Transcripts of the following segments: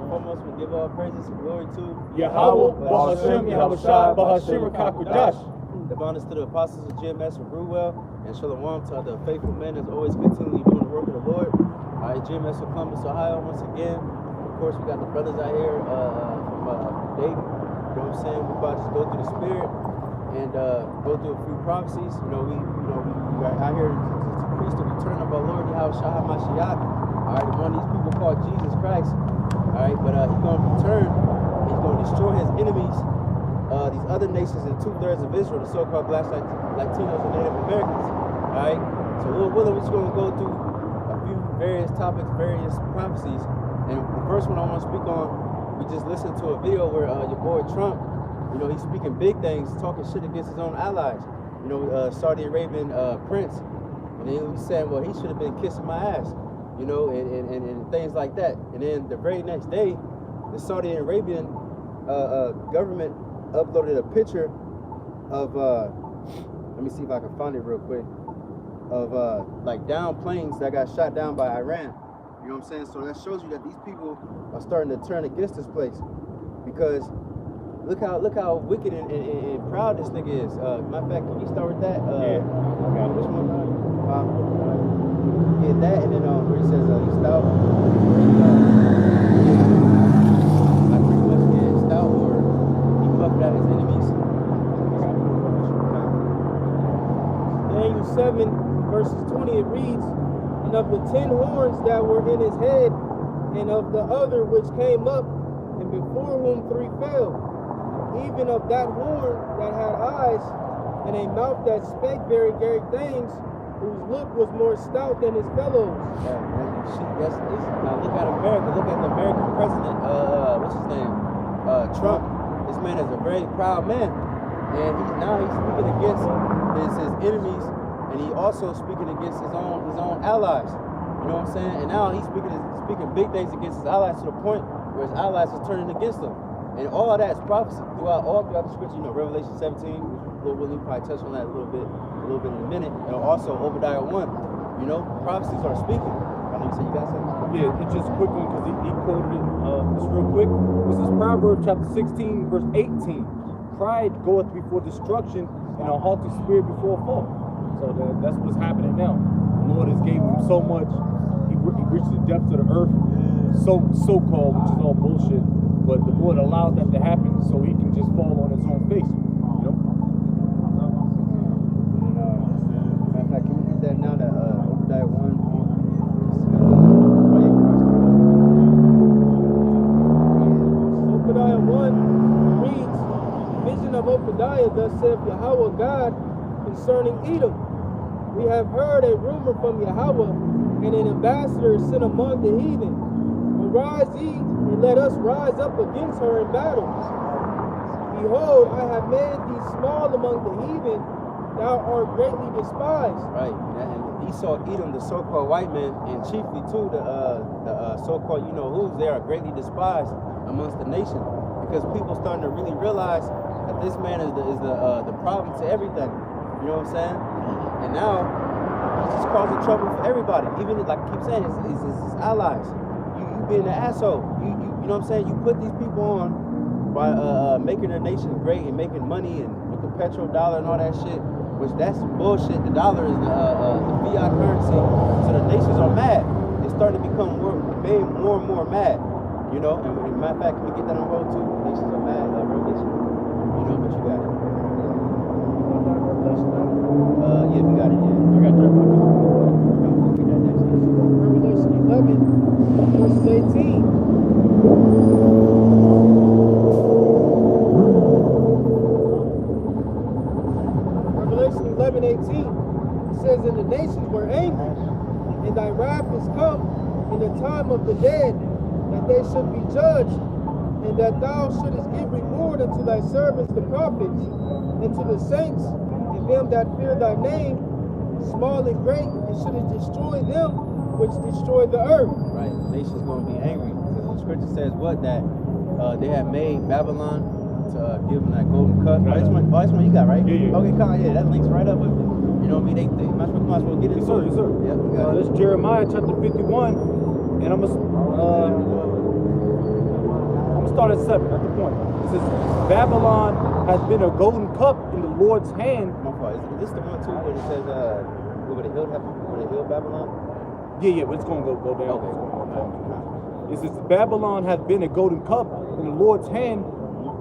and foremost, we give all praises and glory to Yahweh, Bahashem, Yahushua, Bahashem, Kakudash. The bonus to the apostles of GMS of Ruwell, and Shalom to the faithful men as always continually doing the work of the Lord. All right, GMS Col Ohio once again. Of course, we got the brothers out here from Dayton. You know what I'm saying? We're about to just go through the spirit and go through a few prophecies. We are out here to preach the return of our Lord Yahushua HaMashiach. All right, one of these people called Jesus Christ. All right, but he's going to return. He's going to destroy his enemies. These other nations and 2/3 of Israel, the so-called Black Latinos and Native Americans. All right, so Lord willing, we're just going to go through a few various topics, various prophecies. And the first one I want to speak on, we just listened to a video where your boy Trump, he's speaking big things, talking shit against his own allies. Saudi Arabian prince, and then he's saying, well, he should have been kissing my ass, and things like that. And then the very next day, the Saudi Arabian government uploaded a picture of let me see if I can find it real quick, of like down planes that got shot down by Iran. You know what I'm saying? So that shows you that these people are starting to turn against this place, because look how wicked and proud this nigga is. Matter of fact, can you start with that? Yeah. Which one? Yeah, that, and then where it says he's stout. I pretty much get stout, or he puffed out his enemies. Daniel 7 verses 20, it reads, "And of the 10 horns that were in his head, and of the other which came up, and before whom 3 fell, even of that horn that had eyes, and a mouth that spake very great things, whose look was more stout than his fellows." Now look at America. Look at the American president. What's his name? Trump. This man is a very proud man, and he's speaking against his enemies, and he also speaking against his own allies. You know what I'm saying? And now he's speaking big things against his allies, to the point where his allies are turning against him. And all of that is prophecy throughout the scripture. Revelation 17, we'll probably touch on that a little bit in a minute. And also Obadiah 1. Prophecies are speaking. I think you said you got something? Yeah, it's just a quick one, because he quoted it just real quick. This is Proverbs chapter 16, verse 18. "Pride goeth before destruction, and a haughty spirit before a fall." So that's what's happening now. The Lord has gave him so much. He reached the depths of the earth, so-called, which is all bullshit. But the Lord allowed that to happen so he can just fall on his own face. Matter of fact, can you get that now? That Obadiah 1. Obadiah 1 reads, "Vision of Obadiah, thus saith Yahweh God concerning Edom. We have heard a rumor from Yahweh, and an ambassador is sent among the heathen. Arise ye, and let us rise up against her in battle. Behold, I have made thee small among the heathen, thou art greatly despised." Right, and Esau, Edom, the so-called white men, and chiefly too the so-called who's, they are greatly despised amongst the nation, because people starting to really realize that this man is the problem to everything. You know what I'm saying? And now he's just causing trouble for everybody. Even like I keep saying, it's his allies. You being an asshole. You know what I'm saying? You put these people on by making their nation great and making money, and with the petrodollar and all that shit, which that's bullshit. The dollar is the fiat currency. So the nations are mad. They're starting to become more and more mad. And matter of fact, can we get that on road too? The nations are mad. Revelation. But you got it. Yeah, if you got it, yeah. I got that. Revelation 11 verses 18. Revelation 11:18. It says, "And the nations were angry, and thy wrath is come in the time of the dead, that they should be judged, and that thou shouldest give reward unto thy servants the prophets, and to the saints, and them that fear thy name, small and great, and shouldest destroy them which destroy the earth." Right, the nation's going to be angry, because the scripture says what? That they have made Babylon to give them that golden cup. Right. This one you got, right? Yeah. Okay, come on, yeah, that links right up with it. You know what I mean? They might as well get into it. Yes, sir. Yeah, This is Jeremiah chapter 51, and I'm start at 7, at the point. It says, Babylon has been a golden cup in the Lord's hand. My fault. Is this the one too where it says, where the hill Babylon? Yeah, but it's going to go down. Okay. It's gonna go down. It says, Babylon has been a golden cup in the Lord's hand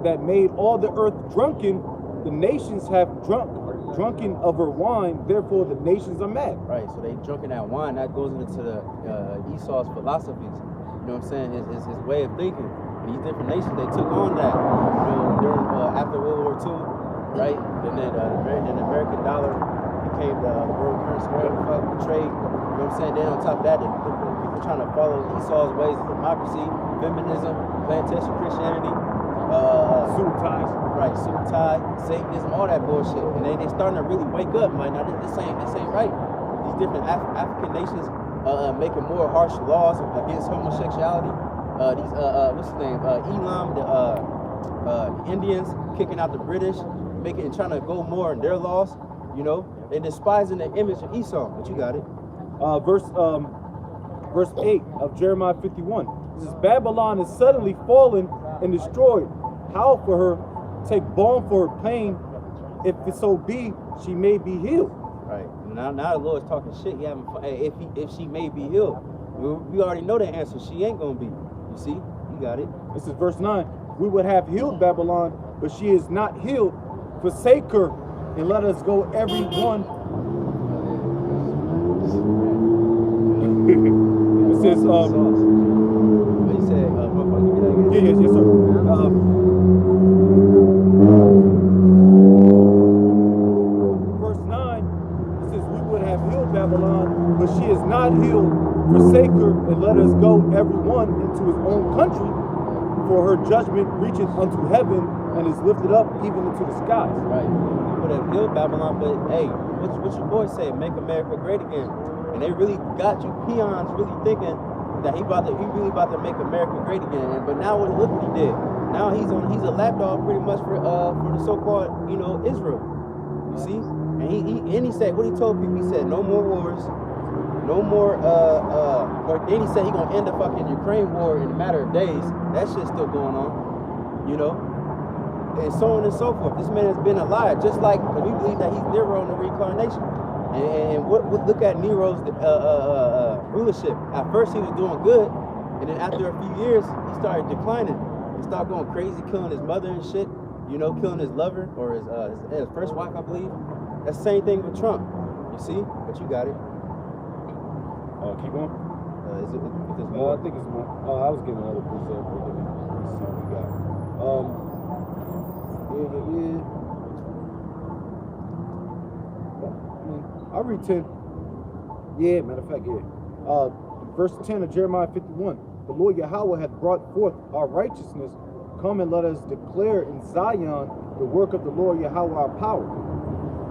that made all the earth drunken. The nations have drunken of her wine, therefore the nations are mad. Right, so they drunken that wine. That goes into the Esau's philosophies. You know what I'm saying? His way of thinking. And these different nations, they took on that. You know, during after World War II, right? And then the American dollar became the world currency, whatever the fuck, the trade. You know what I'm saying? Then on top of that, the people trying to follow Esau's ways of democracy, feminism, plantation Christianity, Suit ties. right, suit tie, Satanism, all that bullshit. And they starting to really wake up. Like, now this ain't right. These different African nations making more harsh laws against homosexuality. What's his name? Elam, the Indians kicking out the British, trying to go more in their laws. You know, and despising the image of Esau. But you got it. Verse 8 of Jeremiah 51. This is Babylon is suddenly fallen and destroyed. How for her? Take balm for her pain. If it so be, she may be healed. Right. Now the Lord's talking shit. He having fun. Hey, if she may be healed, we already know the answer. She ain't gonna be. You see? You got it. This is verse 9. We would have healed Babylon, but she is not healed. Forsake her and let us go every one. It says, He said, yes, sir. Verse 9, it says, we would have healed Babylon, but she is not healed. Forsake her and let us go every one into his own country, for her judgment reacheth unto heaven and is lifted up even into the skies. Right. We would have healed Babylon, but hey, what your boys say? Make America great again. And they really got you peons really thinking that he really about to make America great again. But now look what he did. Now he's a lapdog pretty much for the so-called, you know, Israel. You see? And he said what he told people. He said no more wars, no more or then he said he gonna end the fucking Ukraine war in a matter of days. That shit's still going on, you know, and so on and so forth. This man has been alive, just like, because we believe that he's Nero in the reincarnation. And look at Nero's rulership. At first he was doing good, and then after a few years he started declining. He started going crazy, killing his mother and shit. You know, killing his lover or his first wife, I believe. That's the same thing with Trump. You see, but you got it. Keep going. Is it I think it's more. I was getting another precept. Let's see what we got. I read 10. Yeah, matter of fact, yeah. Verse 10 of Jeremiah 51. The Lord Yahweh hath brought forth our righteousness. Come and let us declare in Zion the work of the Lord Yahweh our power.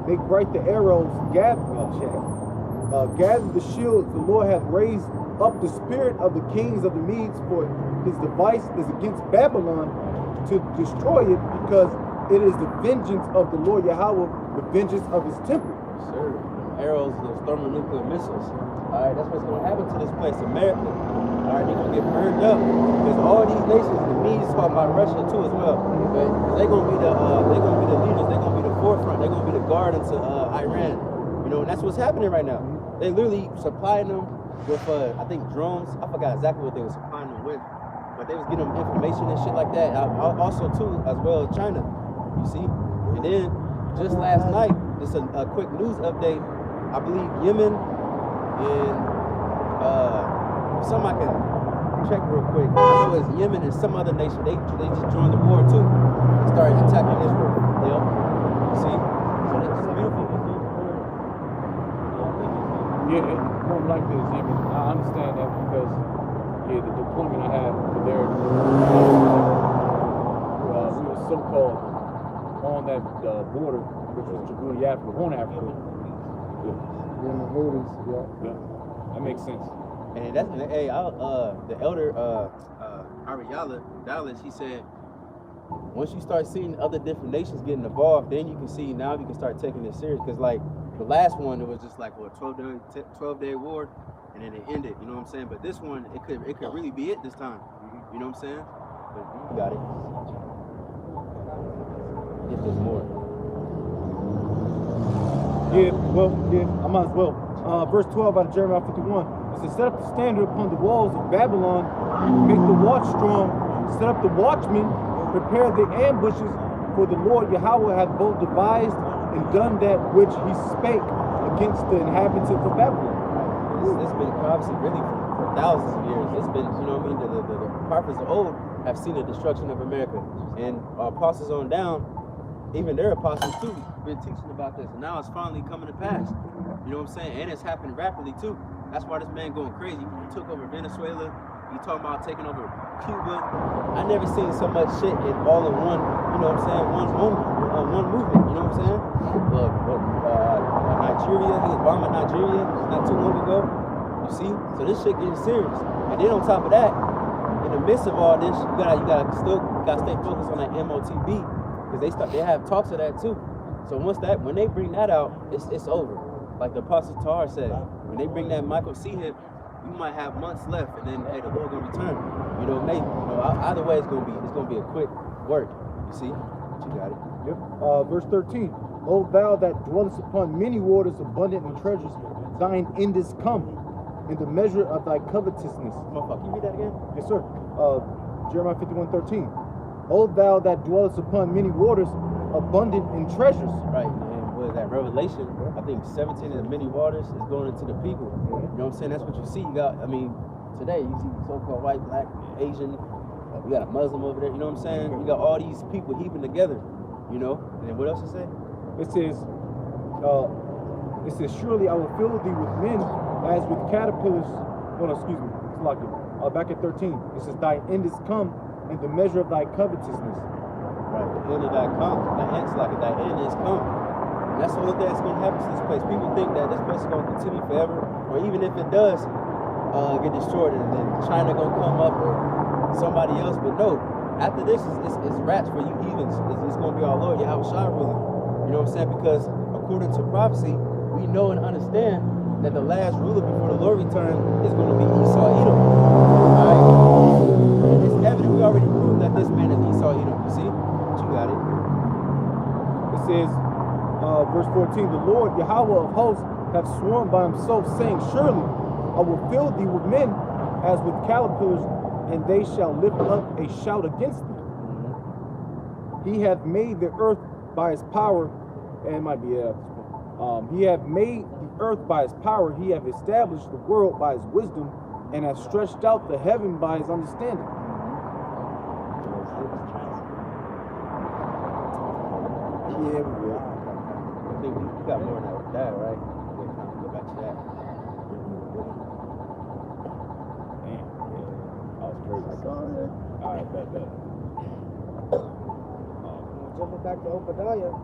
Make bright the arrows, gather the shields. The Lord hath raised up the spirit of the kings of the Medes, for his device is against Babylon to destroy it, because it is the vengeance of the Lord Yahweh, the vengeance of his temple. Sure. Arrows, those thermonuclear missiles. All right, that's what's going to happen to this place, America. All right, they're going to get burned up, because all these nations, the Medes talk about Russia too as well. But they're going to be the leaders. They're going to be the forefront. They're going to be the guard into Iran. You know, and that's what's happening right now. They literally supplying them with, I think, drones. I forgot exactly what they were supplying them with, but they was getting them information and shit like that. Also too, as well as China. You see, and then just last night, just a quick news update. I believe Yemen and some I can check real quick. I know it's Yemen and some other nation. They just joined the war too and started attacking Israel. You know, you see, so it's beautiful. Yeah, it's more like this, Yemen. I understand that because the deployment I had there, we were so-called on that border, which was Djibouti, Africa, Horn Africa. Yeah, that makes sense. And that's hey, the elder Ariella Dallas, he said, once you start seeing other different nations getting involved, then you can see now you can start taking this serious. Because like the last one, it was just like what 12-day war, and then it ended. You know what I'm saying? But this one, it could really be it this time. You know what I'm saying? But you got it. Get this more. I might as well. Verse 12 out of Jeremiah 51. It says, set up the standard upon the walls of Babylon, make the watch strong, set up the watchmen, prepare the ambushes, for the Lord Yahweh hath both devised and done that which he spake against the inhabitants of Babylon. It's been prophecy really for thousands of years. It's been, you know what I mean, the prophets of old have seen the destruction of America. And apostles on down, even their apostles too, been teaching about this. And now it's finally coming to pass. You know what I'm saying? And it's happening rapidly too. That's why this man going crazy. He took over Venezuela. He talking about taking over Cuba. I never seen so much shit in all in one, you know what I'm saying, one movement, you know what I'm saying? Nigeria, he was bombing Nigeria not too long ago. You see? So this shit getting serious. And then on top of that, in the midst of all this, you gotta stay focused on that MOTB, because they have talks of that too. So when they bring that out, it's over. Like the Apostle Tar said, when they bring that Michael C hit, you might have months left, and then hey, the Lord gonna return. You know, maybe. You know, either way, it's gonna be a quick work. You see? But you got it. Yep. Verse 13. O thou that dwellest upon many waters, abundant in treasures, thine end is come, in the measure of thy covetousness. Motherfucker, can you read that again? Yes, sir. Jeremiah 51:13. O thou that dwellest upon many waters, abundant in treasures. Right. And what is that? Revelation, I think 17 of the many waters is going into the people. You know what I'm saying? That's what you see. You got, I mean, today you see so-called white, black, Asian. We got a Muslim over there. You know what I'm saying? You got all these people heaping together. You know. And then what else it say? It says, surely I will fill thee with men as with caterpillars. No, excuse me. It's like back at 13. It says, thy end is come, in the measure of thy covetousness. Right. The end of thy come. Thy end's like it. Thy end is come. And that's the only thing that's going to happen to this place. People think that this place is going to continue forever, or even if it does get destroyed, and then China going to come up or somebody else. But no, after this, it's rats for you heathens. It's going to be our Lord Yahweh Shai ruling. You know what I'm saying? Because according to prophecy, we know and understand that the last ruler before the Lord return is going to be Esau Edom. Alright? And it's evident, we already proved that this man is Esau Edom. You see? But you got it. It says, verse 14, the Lord Yahweh of hosts hath sworn by himself, saying, surely I will fill thee with men as with caterpillars, and they shall lift up a shout against thee. He hath made the earth by his power, and it might be he hath made the earth by his power, he hath established the world by his wisdom, and hath stretched out the heaven by his understanding. Yeah, we will. I think we got more than that with that, right? We'll kind of go back to that. Damn, yeah. I was crazy. Alright, bet. Jumping back to Obadiah,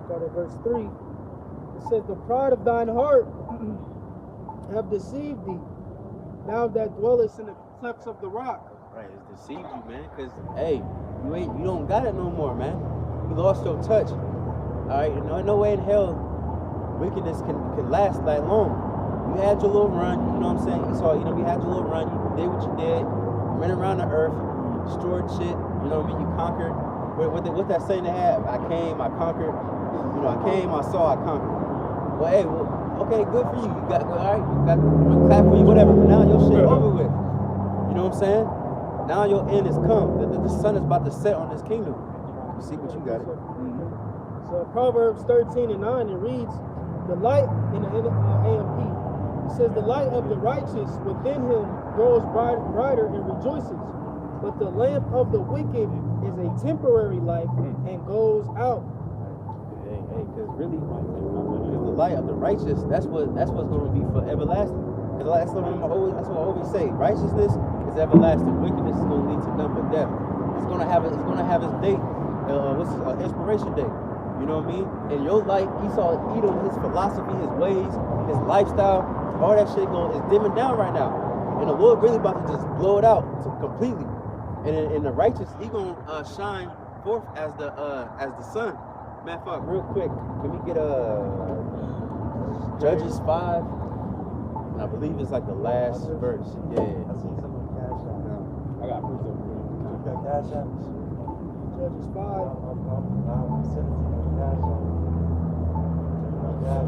start at verse 3. It says, the pride of thine heart have deceived thee, thou that dwellest in the clefts of the rock. Right, it's deceived you, man. Cause hey, you don't got it no more, man. You lost your touch. All right, no way in hell wickedness can last that long. You had your little run, you know what I'm saying? You had your little run. You did what you did. You ran around the earth, you destroyed shit. You know what I mean? You conquered. What's that saying they have? I came, I conquered. You know, I came, I saw, I conquered. Well, hey, okay, good for you. You got all right. You got clap for you, whatever. But now your shit over with. You know what I'm saying? Now your end is come. The sun is about to set on this kingdom. You see what you got it. So Proverbs 13 and 9, it reads, the light in the AMP. It says, the light of the righteous within him grows brighter and rejoices. But the lamp of the wicked is a temporary light and goes out. Hey, because really, because the light of the righteous, that's what's going to be for everlasting. Because that's what I always say. Righteousness is everlasting. Wickedness is going to lead to none but death. It's going to have its date. Expiration date. You know what I mean? And your light, Esau Edom, his philosophy, his ways, his lifestyle, all that shit is dimming down right now. And the Lord really about to just blow it out completely. And the righteous, he gonna shine forth as the sun. Matter of fact, real quick, can we get Judges 5? And I believe it's like the last verse. Yeah. I see some of the cash out. I got proof of it. You got cash out? Judges 5, I'm sending some cash out.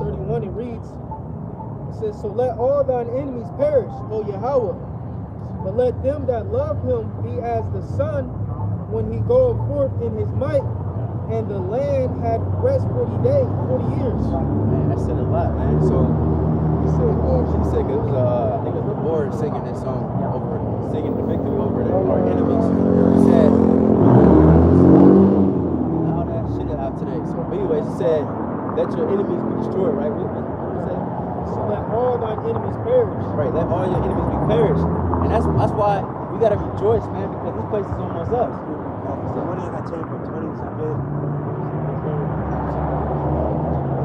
31, it reads, it says, so let all thine enemies perish, O Yahweh, but let them that love him be as the sun when he goeth forth in his might, and the land had rest 40 days, 40 years. Man, that said a lot, man. So she said, it was I think it was the Lord singing this song singing the victory over our enemies. He said, all that shit out today. So, but anyways, he said, let your enemies be destroyed, right? What did he say? So let all thine enemies perish. Right, let all your enemies be perished. And that's why we gotta rejoice, man, because this place is almost us. The money I got changed from 20 to bid.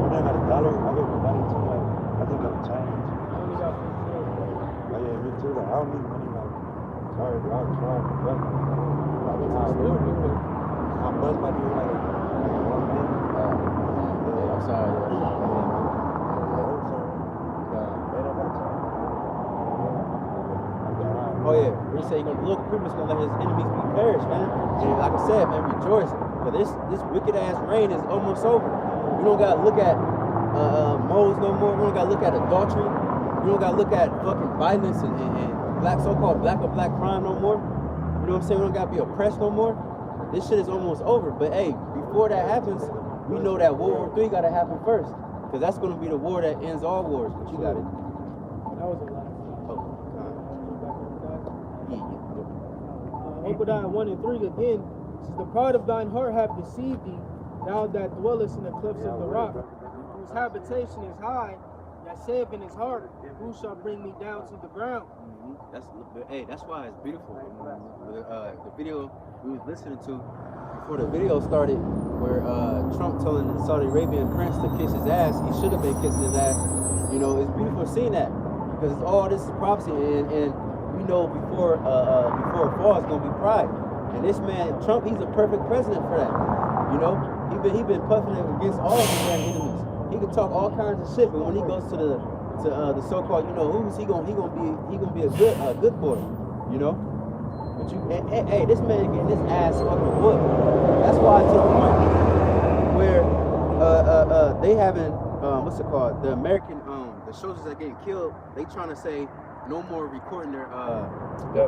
When I got $1, I gave the money to like, I think I'm change. I only got 15. Oh yeah, me too. Like, I don't need money like, sorry, bro, I'm trying to bust my I bust my dude like 1 minute. Yeah, I'm sorry. Oh yeah, he said the Lord pretty much gonna let his enemies be perished, man. And like I said, man, rejoice. But this wicked ass reign is almost over. We don't gotta look at moles no more. We don't gotta look at adultery. We don't gotta look at fucking violence and black so-called black or black crime no more. You know what I'm saying? We don't gotta be oppressed no more. This shit is almost over. But hey, before that happens, we know that World War III gotta happen first. Cause that's gonna be the war that ends all wars. But you got it. That was a lot. Yeah. Obadiah 1 and 3 again says, the pride of thine heart hath deceived thee, thou that dwellest in the cliffs of the rock, whose habitation is high, that saith in his heart, who shall bring me down to the ground? That's why it's beautiful. The video we was listening to before the video started, where Trump telling the Saudi Arabian prince to kiss his ass, he should have been kissing his ass. You know, it's beautiful seeing that because it's all this is prophecy, and we know before it falls, it's gonna be pride. And this man, Trump, he's a perfect president for that. You know, he been puffing against all of his enemies. He can talk all kinds of shit, but when he goes to the so-called, you know, who's he gonna be a good boy, you know. But hey, this man getting his ass fucking whooped. That's why to the point where they having what's it called? The American the soldiers that getting killed, they trying to say no more recording their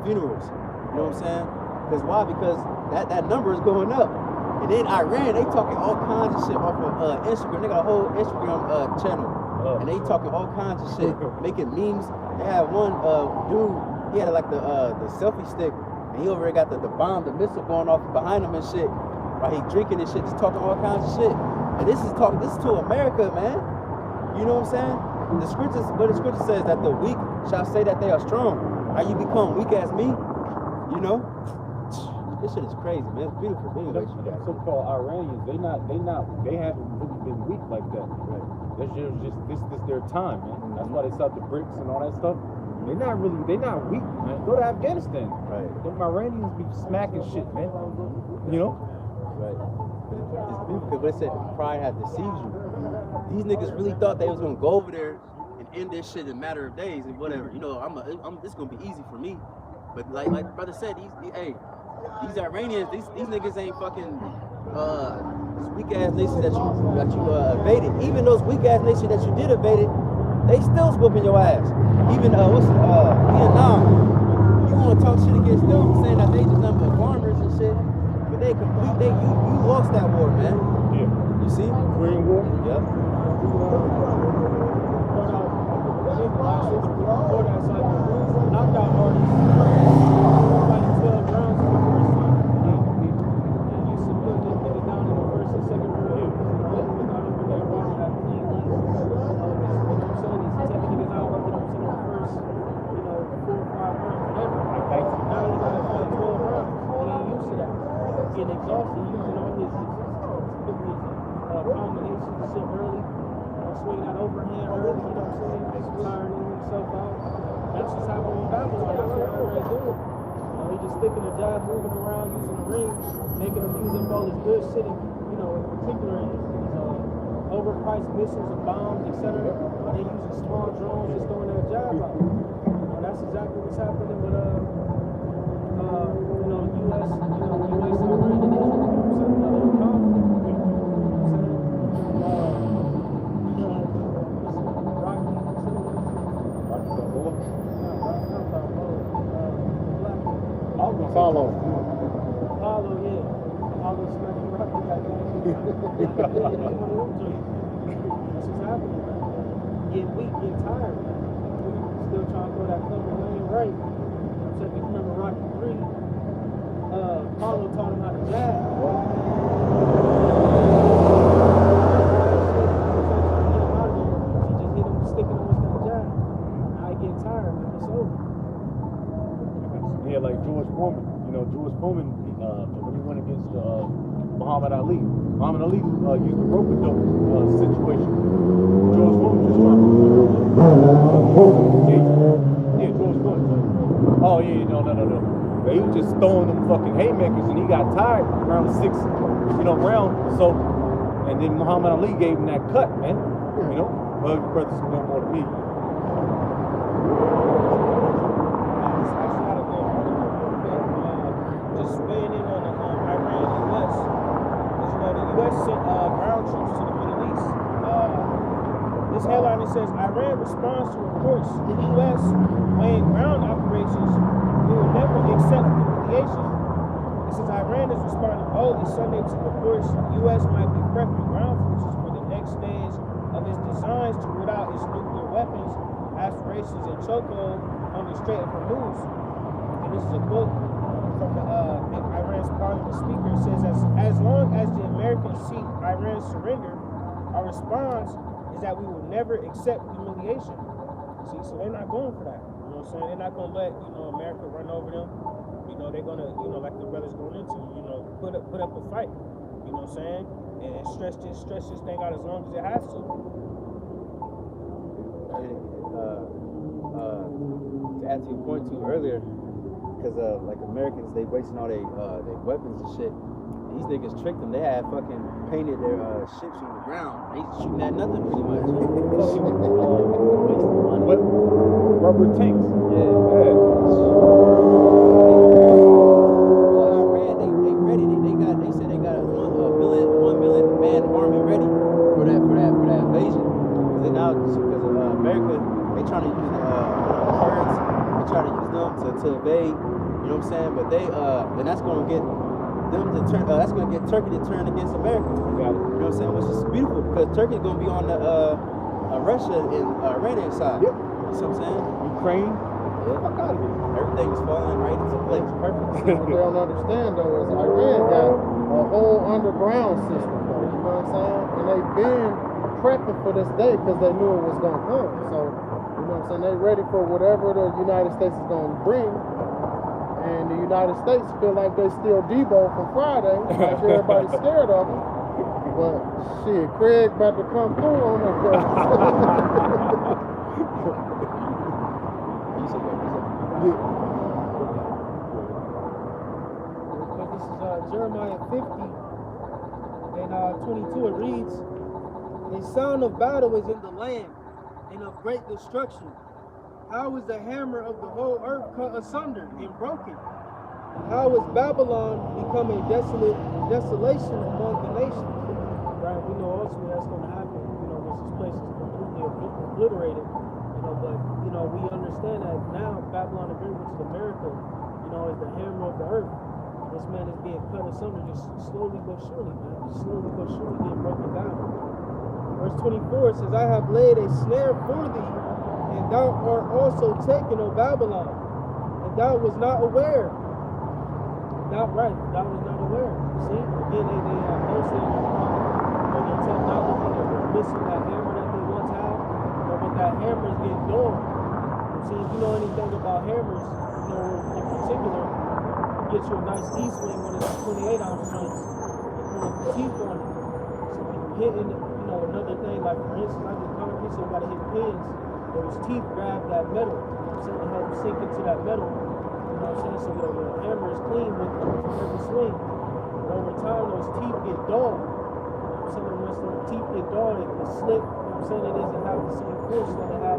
funerals. You know what I'm saying? Because why? Because that number is going up. And then Iran, they talking all kinds of shit off of Instagram. They got a whole Instagram channel. And they talking all kinds of shit, making memes. They had one dude, he had like the selfie stick, and he over there got the bomb, the missile going off behind him and shit. Right, he drinking and shit, just talking all kinds of shit. And this is to America, man. You know what I'm saying? The scripture says that the weak shall say that they are strong. How you become weak as me? You know? This shit is crazy, man. It's beautiful. Anyway, So-called Iranians, they haven't really been weak like that. Right. This is their time, man. That's why they start the BRICS and all that stuff. They're not weak, man. Go to Afghanistan. Right. Them Iranians be smacking shit, man. You know? Right. But it's beautiful because they said pride had deceived you. These niggas really thought they was gonna go over there and end this shit in a matter of days and whatever. You know, it's gonna be easy for me. But like the brother said, these Iranians, these niggas ain't fucking weak ass nations that you evaded. Even those weak ass nations that you did evade, they still whooping your ass. Even Vietnam, you want to talk shit against them, saying that they just nothing but farmers and shit, but you lost that war, man. Yeah. You see? Korean War. Yep. Knockout artists fighting 12 rounds for the first time. And you submit and get it down in the first and second round. Without over there running that clean lane. You know what I'm saying? He's taking niggas out, you know what I'm saying, on the first, 4 or 5 rounds, whatever. Now you gotta fight 12 rounds. He ain't used to that. Getting exhausted, using all his combinations and shit early. Swinging that overhand early, you know what I'm saying? Tiring himself out. That's just happening in Babylon. That's what Iran doing. He just sticking a jab, moving around, using the ring, making him use up all his good shit, in particular his overpriced missiles and bombs, etc. Or they using small drones just throwing that jab out. That's exactly what's happening with US, US Iran and Israel. Another conflict. Apollo, yeah. Apollo smacking rocket. That's what's happening, man. Get weak, get tired, man. Still trying to go that club lane right. So if you remember Rocky 3, Apollo taught him how to jab. He just hit him, sticking him with that jab. Now he getting tired, man. It's over. yeah, like George Foreman. You know, George Foreman, when he went against Muhammad Ali. Muhammad Ali used the rope-a-dope situation. George Foreman just trying to... Yeah, George Foreman. Oh, yeah, no. But he was just throwing them fucking haymakers, and he got tired around the sixth, round. So, and then Muhammad Ali gave him that cut, man. Well, your brothers know more than me. Just weighing in on the Iran-US. The U.S. sent ground troops to the Middle East. This headline it says Iran responds to reports the U.S. weighing ground operations. We will never accept humiliation. It says Iran is responding boldly Sunday to reports the U.S. might be prepping ground forces for the next stage of its designs to root out its nuclear weapons aspirations and chokehold on the Strait of Hormuz. And this is a quote from Iran's parliament speaker. It says, as long as the Americans seek Iran's surrender, our response is that we will never accept humiliation. See, so they're not going for that. You know what I'm saying? They're not going to let, America run over them. They're going to, like the brothers going into, put up a fight. You know what I'm saying? And stretch this thing out as long as it has to. To add to your point too earlier, because like Americans, they wasting all their weapons and shit. These niggas tricked them. They had fucking painted their ships on the ground. They shooting at nothing pretty much. Wasting money. Rubber tanks. Yeah. Iran, they ready. They said they got a 1 million man army ready for that invasion. Because they now, because of America, they trying to use Kurds. They trying to use them to invade. You know what I'm saying? But they and that's gonna get them to turn. That's gonna get Turkey to turn against America. You know what I'm saying? Which is beautiful because Turkey's gonna be on the Russia and Iranian side. Yep. You know what I'm saying? Ukraine. Yeah. Fuck out of here. Everything's falling right into place. Perfect. What they don't understand though is Iran got a whole underground system though, you know what I'm saying? And they've been prepping for this day because they knew it was gonna come. So, you know what I'm saying? They ready for whatever the United States is gonna bring. And the United States feel like they still Debo from Friday, like everybody's scared of them. But shit, Craig about to come through on that girl. This is Jeremiah 50 and 22. It reads, "A sound of battle is in the land, and of great destruction. How is the hammer of the whole earth cut asunder and broken? How is Babylon become a desolation among the nations?" Right, we know also that's going to happen, once this place is completely obliterated, but, we understand that now Babylon the Great, which is America, is the hammer of the earth. This man is being cut asunder just slowly but surely, man. Slowly but surely being broken down. Verse 24 says, "I have laid a snare for thee, and thou art also taken, O Babylon, and thou was not aware." Not right, thou was not aware. See, again, they have boasted in their technology that was missing that hammer that they once had, but that hammer is getting dull. See, if you know anything about hammers, in particular, you get you a nice E-swing when it's 28-ounce joints, and put the teeth on it. So when you're hitting, another thing, like for instance, I did concrete, so you gotta hit pins. Those teeth grab that metal, to help sink into that metal. So the hammer is clean with every swing. But over time, those teeth get dull. I'm saying, once the teeth get dulled, it slip, you know what I'm saying, it doesn't have the same force that it had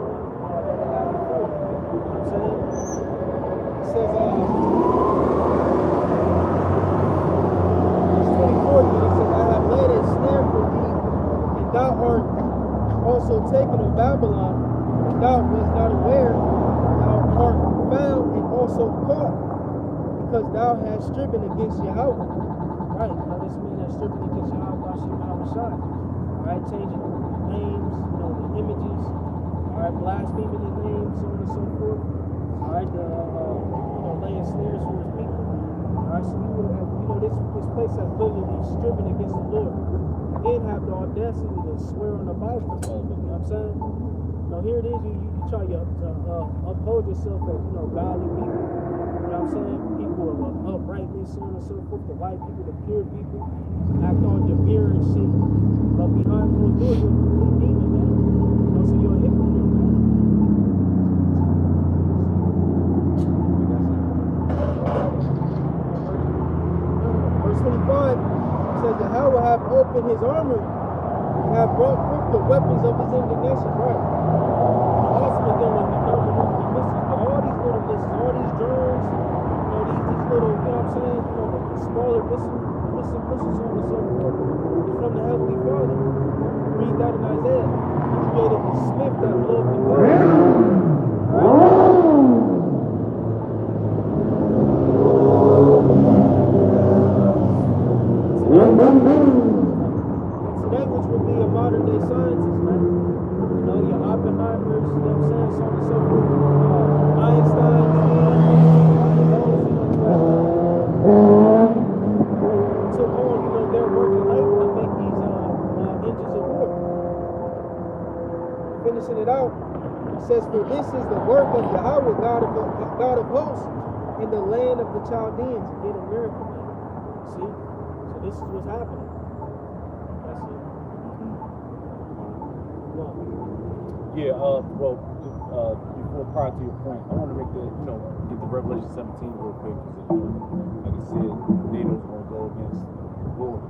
before. You know what I'm saying? It says, verse 24 again, it says, I have laid a snare for thee, and thou art also taken of Babylon, and thou wast not aware, thou art found and also caught, because thou hast striven against Yahweh. Right, now this means that stripping against Yahweh Shai. Alright, changing names, you know, the images, alright, blaspheming his name, so on and so forth. Alright, you know, laying snares for his people. Alright, so you would have, you know, this place has literally striven against the Lord. Then have the audacity to swear on the Bible. You know what I'm saying? Now here it is, you try to uphold yourself as, you know, godly people. You know what I'm saying? People of uprightness, so on and so forth, the white people, the pure people, act on demure and shit. But behind those doors, you're a complete demon, man. You know, so you're a hypocrite, man. Verse 25 says, Yahweh hath opened his armor and hath brought forth the weapons of his indignation. Right. Ultimately, then when we don't remove the missiles, but all these little missiles, all these drones, you know, these little, you know what I'm saying, you know, the smaller missiles, so on and so forth, is from the Heavenly Father. Read that in Isaiah. He created the smith that blew up the Today, which would be a modern day scientist, man. You know, your Oppenheimers, you know what I'm saying, so on and so forth. Einstein, took on, you know, their working labor to make these engines of war. Finishing it out, it says, for this is the work of Yahweh, God of hosts, in the land of the Chaldeans. Did a miracle, man. See? So this is what's happening. That's it. Well, Yeah, well, before prior to your point, I want to make the, you know, get the Revelation 17 real quick, because, like I said, NATO's going to go against the Lord.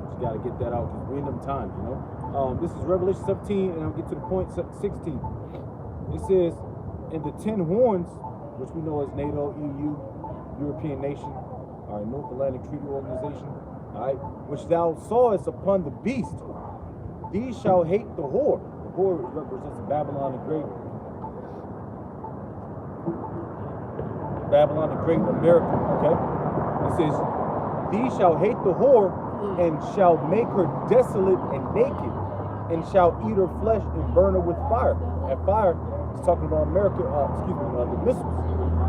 Just got to get that out, because we're in them times, you know. This is Revelation 17, and I'll get to the point 16. It says, and the 10 horns, which we know as NATO, EU, European nation, all right, North Atlantic Treaty Organization, all right, which thou sawest upon the beast, these shall hate the whore. The whore represents Babylon the Great. Babylon the Great America, okay? It says, these shall hate the whore, and shall make her desolate and naked, and shall eat her flesh and burn her with fire. And fire is talking about America, the missiles.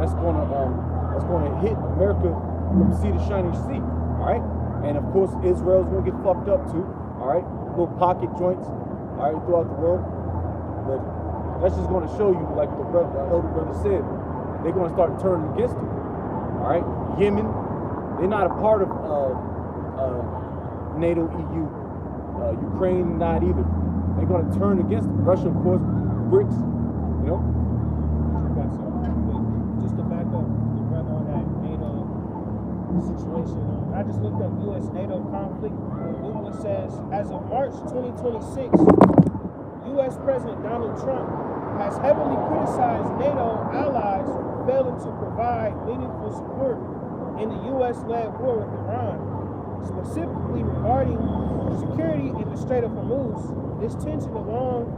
That's gonna hit America from sea to shining sea. All right, and of course Israel's gonna get fucked up too. All right, little pocket joints. All right, throughout the world. But that's just gonna show you, like the elder brother said, they're gonna start turning against them. All right, Yemen, they're not a part of NATO, EU. Ukraine, not either. They're gonna turn against them. Russia, of course, BRICS. You know. just to back up the brother on that NATO situation, I just looked up U.S. NATO conflict. Google says, as of March 2026, U.S. President Donald Trump has heavily criticized NATO allies for failing to provide meaningful support in the U.S.-led war with Iran, specifically regarding security in the Strait of Hormuz. This tension, along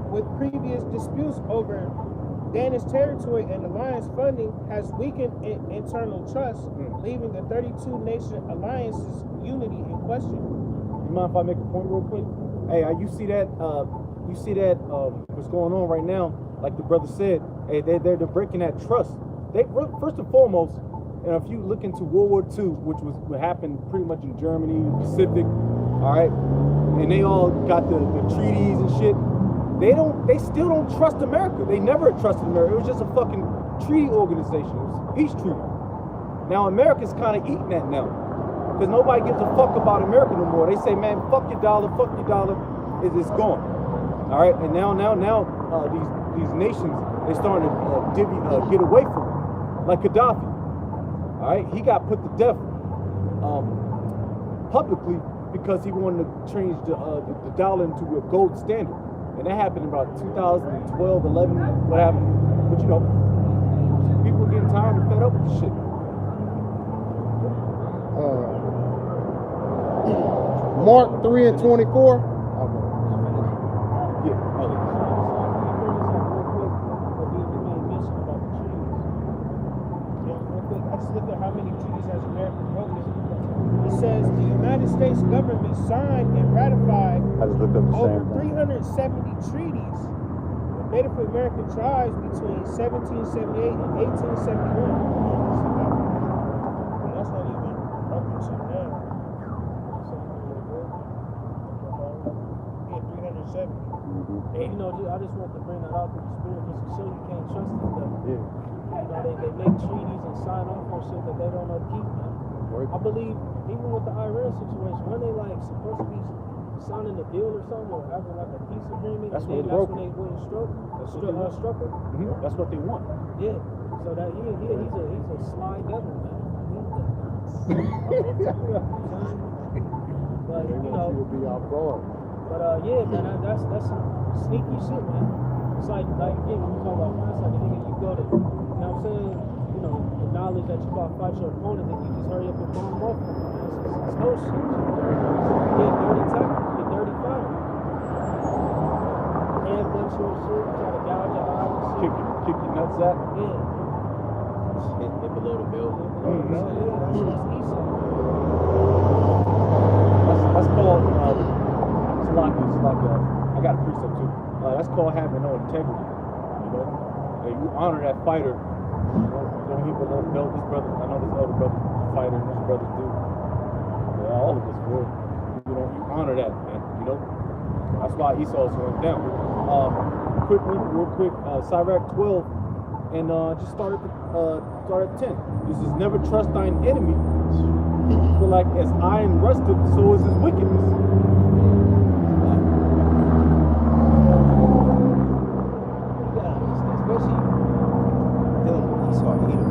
with previous disputes over Danish territory and alliance funding, has weakened internal trust, leaving the 32-nation alliance's unity in question. You mind if I make a point real quick? Hey, you see that? What's going on right now? Like the brother said, hey, they're breaking that trust. They first and foremost, and if you look into World War II, which was what happened pretty much in Germany, the Pacific, all right, and they all got the treaties and shit. They still don't trust America. They never trusted America. It was just a fucking treaty organization. It was a peace treaty. Now America's kind of eating that now, because nobody gives a fuck about America no more. They say, man, fuck your dollar, it's gone. All right, and now these nations, they're starting to get away from it, like Gaddafi. All right, he got put to death publicly because he wanted to change the dollar into a gold standard. And that happened in about 2012, 11, what happened. But you know, people getting tired and fed up with the shit. Mark 3 and 24. Yeah. I just looked at how many treaties has America broken. It says the United States government signed and ratified I just looked up the over same thing. 370 treaties with Native American tribes between 1778 and 1871. And that's not even up to now. Yeah, 370. And you know, I just want to bring that out to the spirit just to show you can't trust these stuff. Yeah. You know, they make treaties and sign off on shit that they don't know to keep, man. I believe even with the Iran situation, when they like supposed to be signing a deal or something or having like a peace agreement, That's and then when that's when they went and struck her. Mm-hmm. That's what they want. Yeah. So that he's a sly devil, man. But They you want know, you to be our fraud. but yeah, man, that's some sneaky shit, man. It's like again, when you talk about France, like a nigga, you go to, you know what I'm saying? You know, the knowledge that you about to fight your opponent, then you just hurry up and bomb off them. It's whole shit. You get dirty tactics, you get dirty fighting. Headbutt you and shit, try to gouge your eyes and shit. Kick your nuts out. Yeah. Hit below the belt. Yeah, that's easy. That's called I got a precept too. That's called having no integrity. You know, and you honor that fighter. Don't he below the belt? This brother, I know this other brother fighter, and this brother do. Yeah, all of us will. You know, you honor that, man. You know, that's why Esau's went down. Real quick, Sirach 12, and just start at 10. This is never trust thine enemy. For like as iron rusteth, so is his wickedness. Especially dealing with Esau Edom.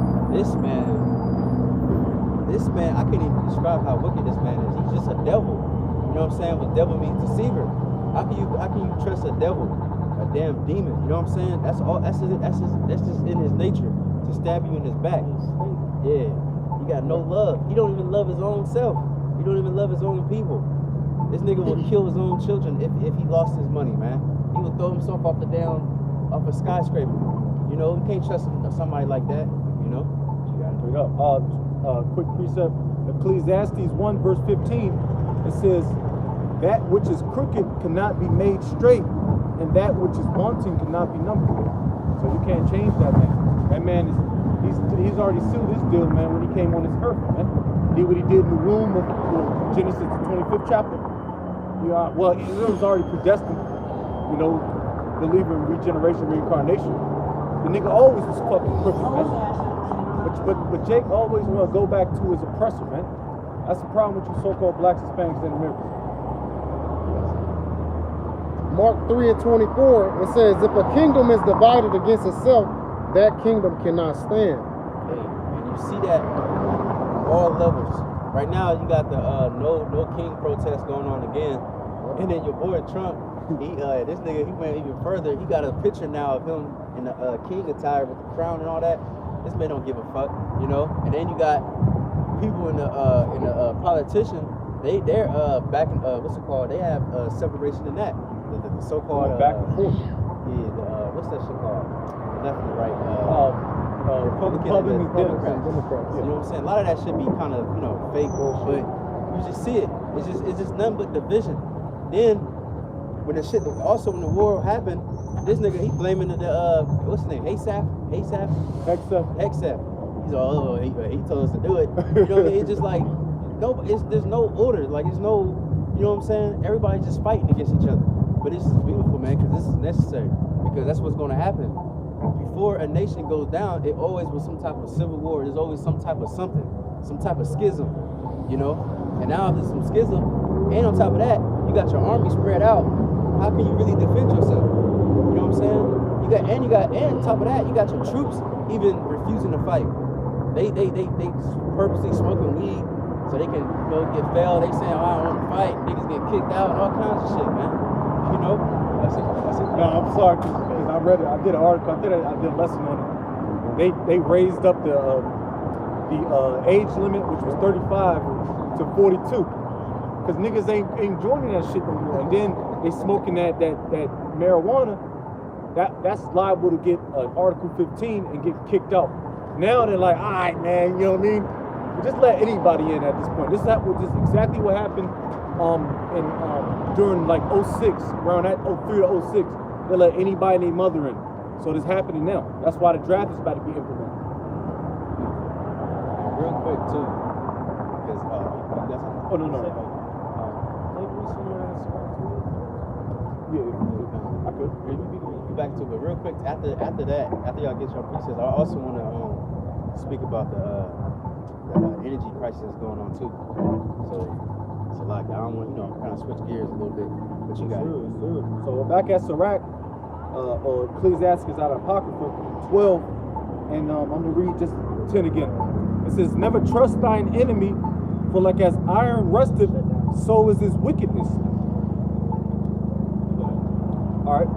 This man, I can't even describe how wicked this man is. He's just a devil. You know what I'm saying? What devil means deceiver. How can you trust a devil? A damn demon. You know what I'm saying? That's just in his nature to stab you in his back. Yeah. He got no love. He don't even love his own self. He don't even love his own people. This nigga will kill his own children if he lost his money, man. He would throw himself off a skyscraper. You know, you can't trust somebody like that, you know? You gotta pick up. Quick precept, Ecclesiastes 1 verse 15, it says, that which is crooked cannot be made straight, and that which is wanting cannot be numbered. So you can't change that man. That man he's already sealed his deal, man, when he came on this earth, man. He did what he did in the womb of Genesis, the 25th chapter. You know, well, it was already predestined, you know, believer in regeneration, reincarnation. The nigga always was fucking crooked, man. But Jake always want to go back to his oppressor, man. That's the problem with you so-called blacks, Hispanics, and Americans. Mark 3 and 24, it says, if a kingdom is divided against itself, that kingdom cannot stand. Hey, and you see that on all levels. Right now, you got the no king protest going on again, and then your boy Trump, this nigga, he went even further. He got a picture now of him in the king attire with the crown and all that. This man don't give a fuck, you know. And then you got people in the politician. They're back in what's it called? They have separation in that. The so-called back and forth. Yeah, what's that shit called? The left and the right. Republican and Democrats. Democrats. You know what I'm saying? A lot of that should be kind of, you know, fake, but you just see it. It's just nothing but division. Then when the shit, also when the war happened, this nigga he blaming the what's his name? Hexaf. He's he told us to do it. You know what I mean? It's just like there's no order. Like it's no, you know what I'm saying? Everybody's just fighting against each other. But this is beautiful, man, because this is necessary. Because that's what's going to happen. Before a nation goes down, it always was some type of civil war. There's always some type of something, some type of schism, you know? And now there's some schism, and on top of that, you got your army spread out. How can you really defend yourself? You know what I'm saying? And on top of that, you got your troops even refusing to fight. They purposely smoking weed, so they can get failed. They saying, oh, I don't want to fight. Niggas get kicked out and all kinds of shit, man. You know? That's it. No, I'm sorry, because I read it. I did an article. I did a lesson on it. They raised up the age limit, which was 35, to 42, because niggas ain't joining that shit no more. And then they smoking that marijuana. That's liable to get Article 15 and get kicked out. Now they're like, all right, man, you know what I mean? Just let anybody in at this point. This is exactly what happened during like 06, around that 03 to 06. They let anybody and their mother in. So this happening now. That's why the draft is about to be implemented. Real quick too, because Oh no. Yeah, I could. Be back to it, but real quick after y'all get your pieces, I also want to speak about the energy crisis that's going on too. So it's a lot. I don't want kind of switch gears a little bit, but you got it. Sure. So we're back at Sirach, or Ecclesiastes out of Apocrypha 12, and I'm gonna read just 10 again. It says, "Never trust thine enemy, for like as iron rusteth, so is his wickedness. All right.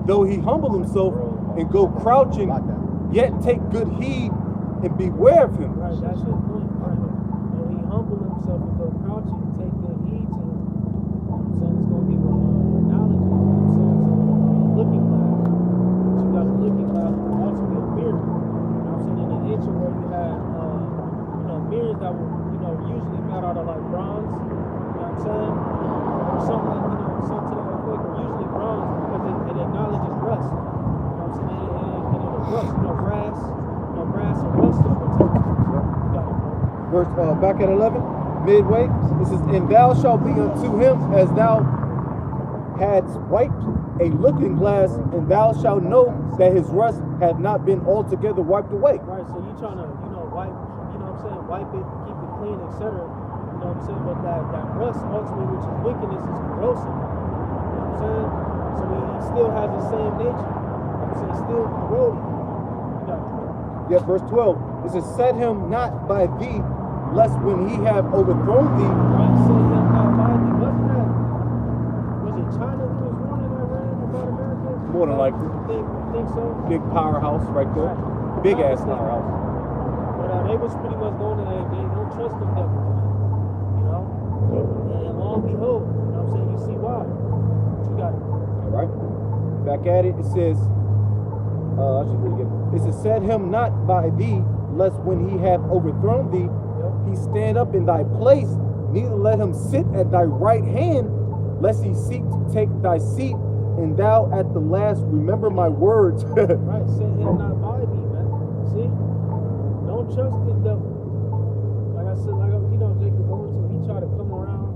Though he humble himself and go crouching, yet take good heed and beware of him." Right, that's the point. Right. Though he humble himself and go crouching, take good heed to him. I'm saying it's gonna give an analogy. I'm saying it's a looking glass. But you got a looking glass, but also be a mirror. I'm saying in the ancient world you had mirrors that were usually made out of like bronze. You know what I'm saying? Or something like something to that effect. Or usually bronze because it acknowledges rust. You know what I'm saying? And it'll rust. Brass and rust over time. You got it, bro. Verse back at 11, midway. It says, "And thou shalt be unto him as thou hadst wiped a looking glass, and thou shalt know that his rust hath not been altogether wiped away." Right, so you trying to, wipe, wipe it, keep it clean, etc. You know what I'm saying? But that rust ultimately, which is wickedness, is corrosive. You know what I'm saying? So he still has the same nature. So he's still corroding. You got it. Yeah, verse 12. It says, "Set him not by thee, lest when he have overthrown thee." Right, set him not by thee. Wasn't that? Was it China who was warning Iran about America? More than likely. You think so? Big powerhouse right there. Right. Big ass powerhouse. But they was pretty much going to they don't trust them devils, And lo and behold, I'm saying, you see why. You got it. All right. Back at it. It says, I should read it again. It says, "Set him not by thee, lest when he hath overthrown thee, he stand up in thy place, neither let him sit at thy right hand, lest he seek to take thy seat, and thou at the last remember my words." Right, set him not by thee, man. See? Don't trust this devil. Like I said, Jacob Overton, he tried to come around,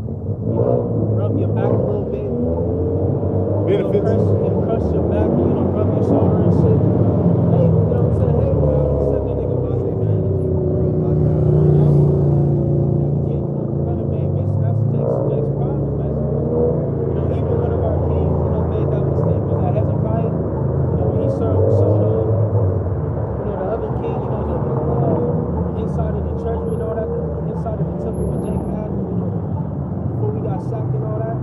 rub your back a little bit. Benefits. Crush your back, rub your shoulder and shit. Hey, you know what I'm saying? Hey, bro, set that nigga by me, man. Brother made mention, that's Jake's problem, man. Even one of our kings, made that mistake. Was that Hezekiah? When he showed the other king, the inside of the treasury and all that, the inside of the temple that Jake had, before we got sacked and all that,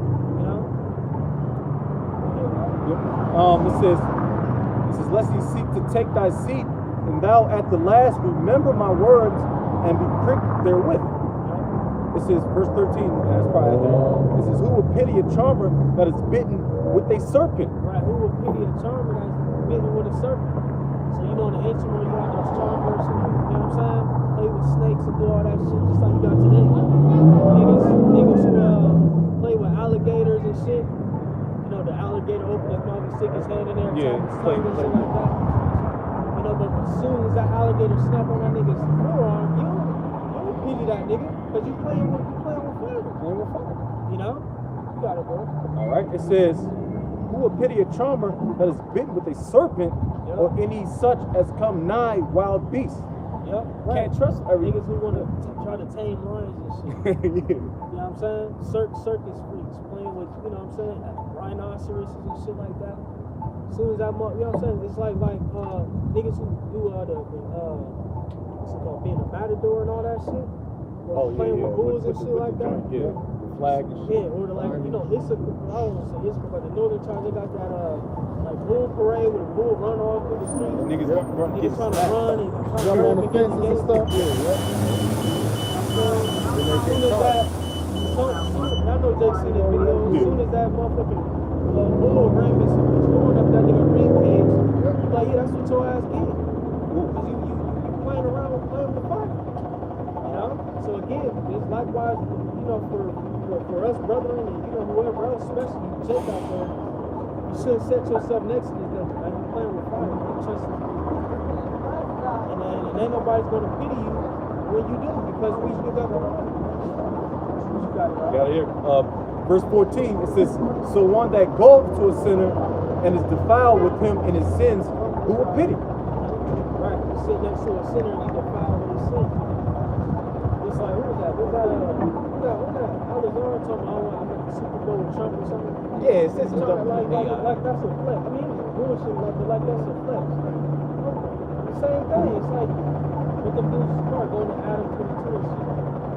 It says, "Lest he seek to take thy seat, and thou at the last remember my words, and be pricked therewith." It says, verse 13, that's probably out there. It says, "Who will pity a charmer that is bitten with a serpent?" Right, who would pity a charmer that's bitten with a serpent? So in the ancient world you had those charmers, you know what I'm saying? Play with snakes and do all that shit just like you got today. Niggas who play with alligators and shit. The alligator open his mouth and stick his hand in there and play and shit like that. But as soon as that alligator snap on that nigga's forearm, you don't pity that nigga, because you playing with fire. You got it, bro. All right. It says, "Who will pity a charmer that is bitten with a serpent, or any such as come nigh wild beasts?" Yep. Right. Can't trust niggas who want to try to tame lions and shit. Yeah. You know what I'm saying? Circus freaks playing with, rhinoceroses and shit like that. As soon as that, you know what I'm saying? It's like niggas who do what's it called, being a matador and all that shit. Oh, yeah, playing yeah. with bulls and the- shit like the that. joint, yeah, the flag and shit. Yeah, or the, like, you know, I don't want to say Issachar, but the Northern Tribes, they got that like bull parade with a bull run all through the street. The niggas run, get Niggas trying to slapped. run and trying Jump to on the make it fences and stuff. As soon as that, I know Jake seen the video. As soon as that motherfucking bull rampant was going up that nigga ring page, like, yeah, that's what your ass get. Cause you playing around with the fire. You know? So again, it's likewise, you know, for us brethren and, you know, whoever else, especially Jake out there, you shouldn't set yourself next to this devil. Like, you playing with fire. You trust him. And ain't nobody's gonna pity you when you do, because we got the right. You got it right. Got it here. Verse 14, it says, so one that goeth to a sinner and is defiled with him in his sins, who will pity? Right. You sit next to a sinner and you defile with his sin. It's like, what was that? What that Alazar told me, I'm at the Super Bowl with Trump or something. Yeah, it's It's like that's a flex. I mean, he was bullshit like that's a flex. The same thing. It's like what the dudes start going to Adam 22 and shit.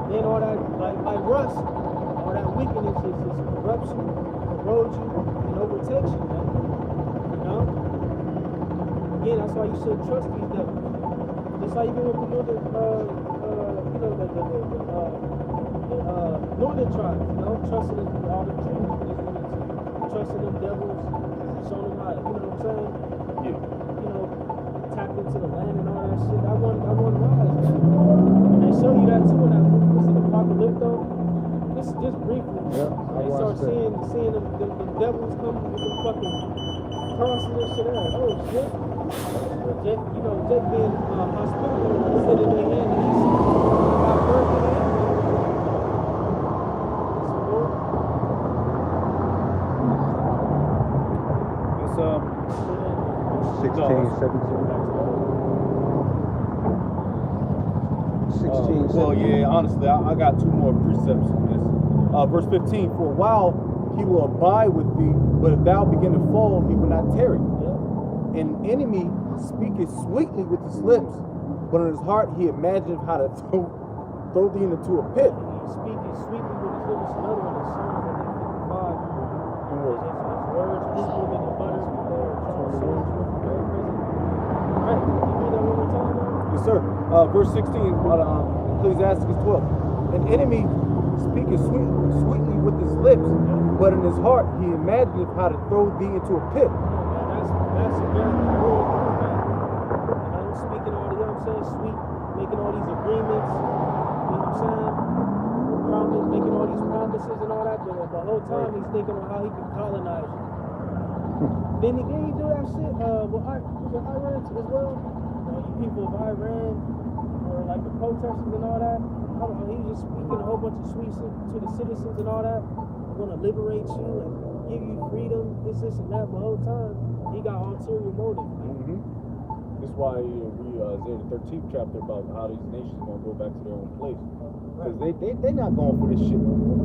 Then all that like rust, all that weakness is corrupts you, corrodes you, and overtakes you, man. You know? Again, that's why you shouldn't trust these devils. Just like even with the northern, you know, the northern tribes, you know, trusting in all the truth, trusting in devils, showing them how, you know what I'm saying? Yeah. You know, tap into the land and all that shit. I want rise, man. And they show you that too in that movie. Was it Apocalypto? Just briefly. Yeah, they start seeing them devils come with the fucking crosses and shit out. Oh shit. Jake, you know, Jake being hospitable, said in their hand and he got birth in the end. It's 16, 17. 16, well, 17. yeah, honestly, I got two more precepts in this. Verse 15, for a while he will abide with thee, but if thou begin to fall, he will not tarry. An enemy speaketh sweetly with his lips, but in his heart he imagineth how to throw thee into a pit. Speaking sweetly with his lips, another one is Psalms 55. And words. His words are smoother than butter. Right, can you read that one more time, man? Yes, sir. Verse 16, Ecclesiastes 12. An enemy speaketh sweetly with his lips, but in his heart he imagineth how to throw thee into a pit. That's a very cool thing, man. And I'm speaking all the, you know what I'm saying, sweet, making all these agreements, you know what I'm saying? Making all these promises and all that, but the whole time he's thinking on how he can colonize you. Then he do that shit, was it Iran as well? You people of Iran, or like the protesters and all that, he's just speaking a whole bunch of sweets to the citizens and all that. I'm gonna liberate you and give you freedom, this and that, but the whole time, he got ulterior motive, man. That's why we Isaiah the 13th chapter about how these nations gonna go back to their own place. Because they not going for this shit no more.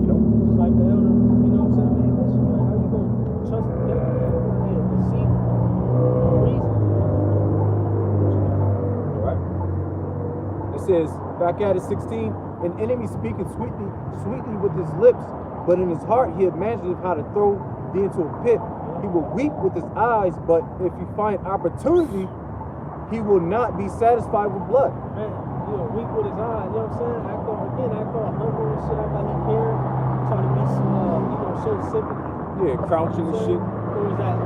You know? It's like the elder, you know what I'm saying, man? Listen, man, how you gonna trust the devil, man? Yeah, deceit for a reason. Alright? It says, back at it 16, an enemy speaketh sweetly with his lips, but in his heart he imagineth how to throw thee into a pit. He will weep with his eyes, but if he find opportunity, he will not be satisfied with blood. Man, you know, weak with his eyes, you know what I'm saying? Act all humble and shit, act like he cares, trying to be, you know, show sympathy. Yeah, crouching and shit. Or is that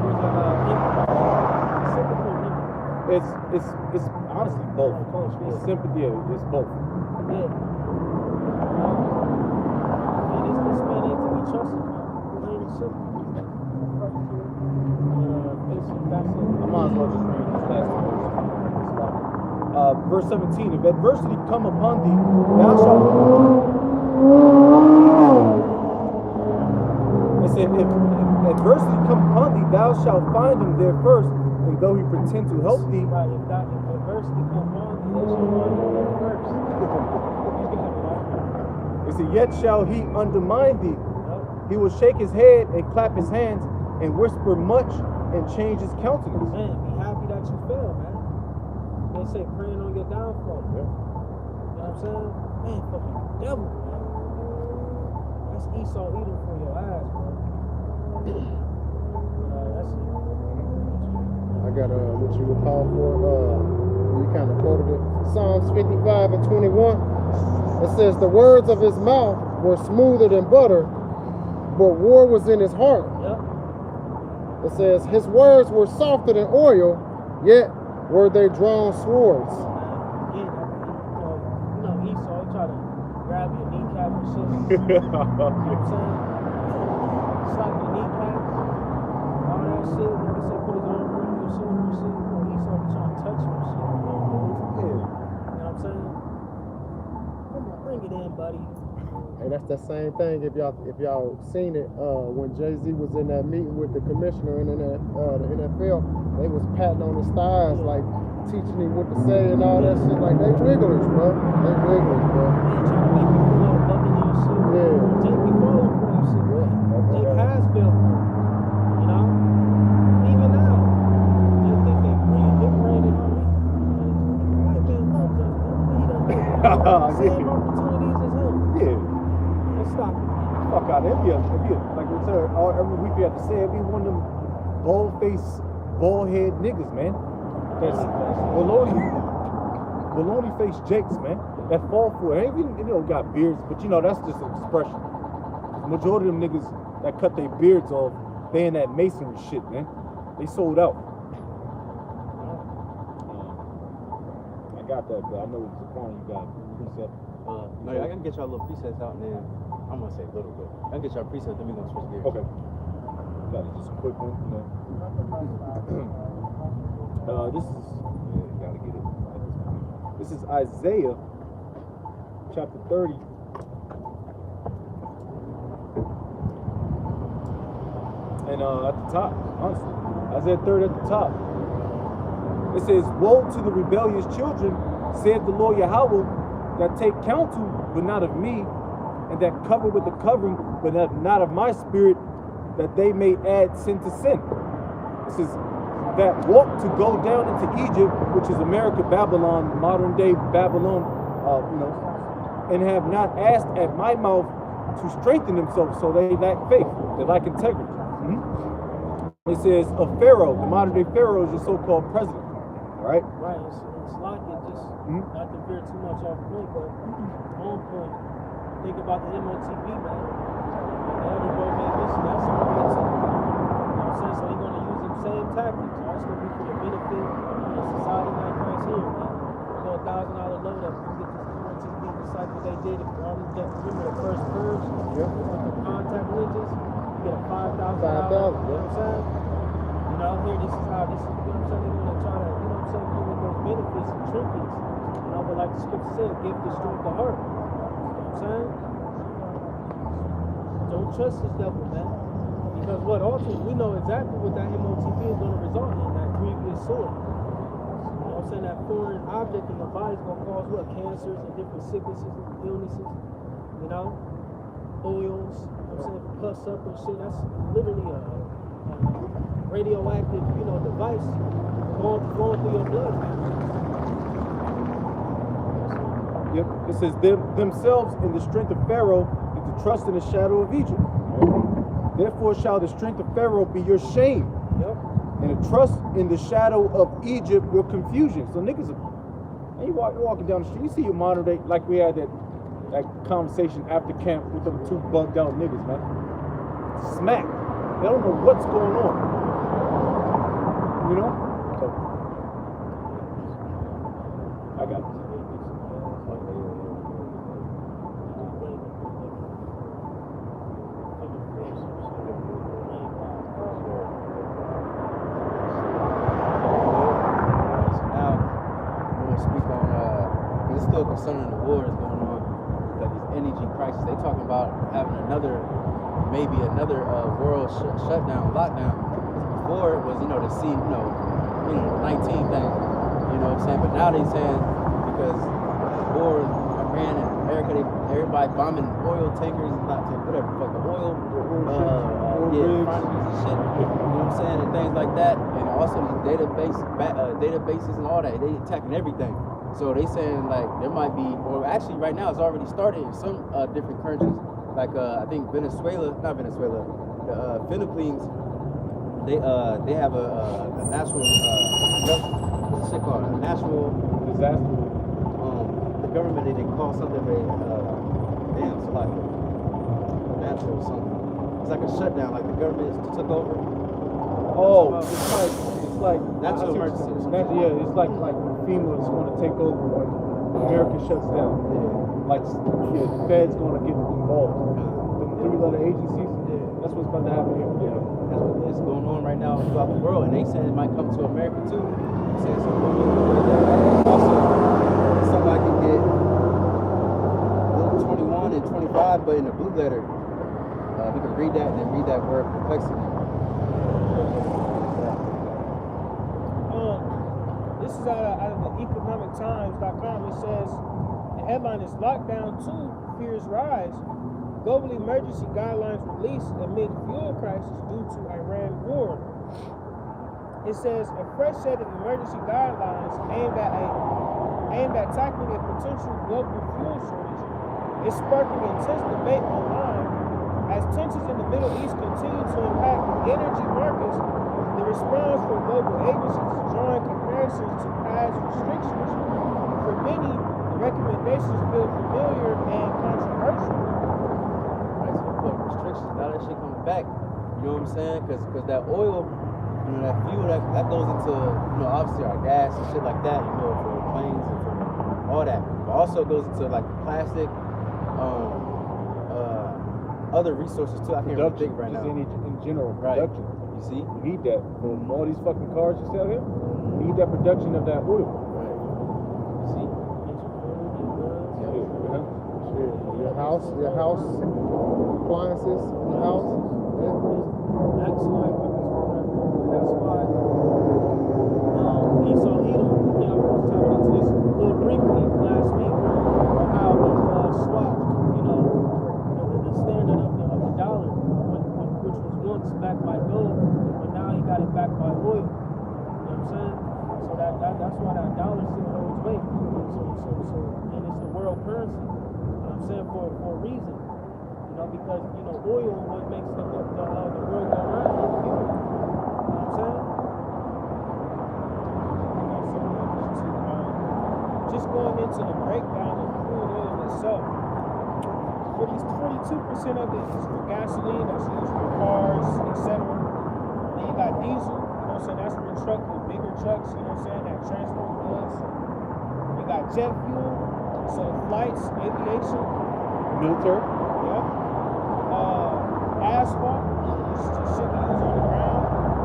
sympathy? It's honestly both. It's sympathy, it's both. Yeah. And this man ain't to be trusted, man. Plain and simple. That's it. I might as well just read this last verse. Verse 17, if adversity come upon thee, thou shalt... It said, if adversity come upon thee, thou shalt find him there first, and though he pretend to help thee... Right, if adversity come upon thee, thou shalt find him there first. It said, yet shall he undermine thee. He will shake his head and clap his hands, and whisper much, and change his countenance. Man, be happy that you fail, man. They say praying on your downfall. Yeah. You know what I'm saying? man, fucking devil, man. That's Esau eating for your ass, bro. That's it. I got what you would call for, you kind of quoted it. Psalms 55 and 21. It says, the words of his mouth were smoother than butter, but war was in his heart. Yep. It says, his words were softer than oil, yet were they drawn swords. Again, you know, Esau, he try to grab your kneecap and shit. You know what I'm saying? Slap your kneecap, all that shit. Like I said, put his arm around your shoulder and shit. You know, Esau be trying to touch you and shit. You know what I'm saying? Come on, bring it in, buddy. And that's the same thing. If y'all seen it, when Jay-Z was in that meeting with the commissioner in the NFL, they was patting on his thighs, like teaching him what to say and all that shit. Like they wigglers, bro. They wigglers, bro. They trying to make you feel all bubbly and shit. Yeah. Jake be falling for that shit, bro. Jake has fell for it. You know? Even now. They think they free and liberated on me. White man loves us, bro. He done did same opportunities as him. Yeah. Let's stop it. Fuck out of it. Like we said, every week we have to say every one of them bald-faced, bald-head niggas, man. That's baloney-faced jakes, man. That fall for it. Ain't even, got beards, but that's just an expression. The majority of them niggas that cut their beards off, they in that masonry shit, man. They sold out. I got that, but I know it's a point you got precept. No, I can get y'all little presets out, and then I'm gonna say a little bit. I can get y'all presets, then we gonna switch gears. Okay. Got it, just a quick one. This is, gotta get it. This is Isaiah chapter 30. And at the top, honestly, Isaiah 30 at the top. It says, woe to the rebellious children, saith the Lord Yahweh, that take counsel, but not of me, and that cover with the covering, but not of my spirit, that they may add sin to sin. It says, that walk to go down into Egypt, which is America, Babylon, modern day Babylon, and have not asked at my mouth to strengthen themselves, so they lack faith, they lack integrity. It says, of Pharaoh, the modern day Pharaoh is your so-called president, all right? Right, it's like it just, not to veer too much off point, but on point. Think about the MOTV, man. The elder boy made this, that's on point too. You know what I'm saying? So he's going to use them same tactics. All it's going to be for the benefit of society like Christ here, man. For $1,000 load up, you get this MOTV, just like what they did. If all these guys remember the first purge, with the contact lenses, you get a $5,000. You know what I'm saying? Here, this is how this is, you know what I'm saying? They're going to try to, you know what I'm saying, come with those benefits and trinkets. But like the scripture said, give the strength to heart. You know what I'm saying? Don't trust this devil, man. Because what ultimately, we know exactly what that MOTV is going to result in, that grievous sword. You know what I'm saying? That foreign object in the body is going to cause what? Cancers and different sicknesses and illnesses. Oils, you know what I'm saying? Puss up and shit. That's literally a radioactive, device going through your blood, man. Yep. It says themselves in the strength of Pharaoh and to trust in the shadow of Egypt. Therefore shall the strength of Pharaoh be your shame. Yep. And the trust in the shadow of Egypt your confusion. So niggas, and you're walking down the street, you see your modern day, like we had that conversation after camp with them two bugged out niggas, man. Smack. They don't know what's going on. So, I got it. Concerning the war that's going on, like this energy crisis, they talking about having maybe another world shutdown, lockdown. Before it was, the 19 thing, you know what I'm saying? But now they saying because the war, Iran and America, everybody bombing oil tankers, whatever, fuck the oil, refineries and shit. You know what I'm saying? And things like that, and also these databases and all that. They attacking everything. So they saying like there might be, or actually right now it's already started in some different countries. Like I think not Venezuela, the Philippines. They have a natural what's it called? A natural Disaster. The government they call something a it's like natural something. It's like a shutdown, like the government took over. Oh, it's like Natural emergency. Yeah, it's like FEMA is going to take over when America shuts down. Like the Fed's going to get involved. The three-letter agencies. That's what's about to happen here. Yeah, that's what is going on right now throughout the world, and they said it might come to America too. Saying some also somebody can get 21 and 25, but in the blue letter, we can read that and then read that word perplexity. This is out of the economictimes.com. It says the headline is Lockdown 2 Fears Rise. Global emergency guidelines released amid fuel crisis due to Iran war. It says a fresh set of emergency guidelines aimed at tackling a potential global fuel shortage is sparking intense debate online as tensions in the Middle East continue to impact energy markets. The response from global agencies is drawing comparisons to past restrictions. For many, the recommendations feel familiar and controversial. Restrictions, now that shit coming back. You know what I'm saying? Because that oil, you know, that fuel that goes into, you know, obviously our gas and shit like that, you know, for planes and for all that. But also goes into like plastic, other resources too. I can't really think right now. In general, Right. production. You see? You need that for all these fucking cars you sell here. You need that production of that oil. Right. You see? Your house appliances in the house. That's why Esau Edom, I was tapping into this a little briefly last week on how he swapped, the standard of the dollar, which was once backed by gold, but now he got it backed by oil. You know what I'm saying? So that's why that dollar still holds weight. So and it's the world currency. You know what I'm saying? For a reason. Because oil is what makes the world go round. You know what I'm saying? Just going into the breakdown of crude oil itself, 42% of it is for gasoline that's used for cars, etc. Then you got diesel, you know what I'm saying? That's for bigger trucks, you know what I'm saying, that transport goods. You got jet fuel, so flights, aviation. Military. Yep. Asphalt, it's just shit we use on the ground.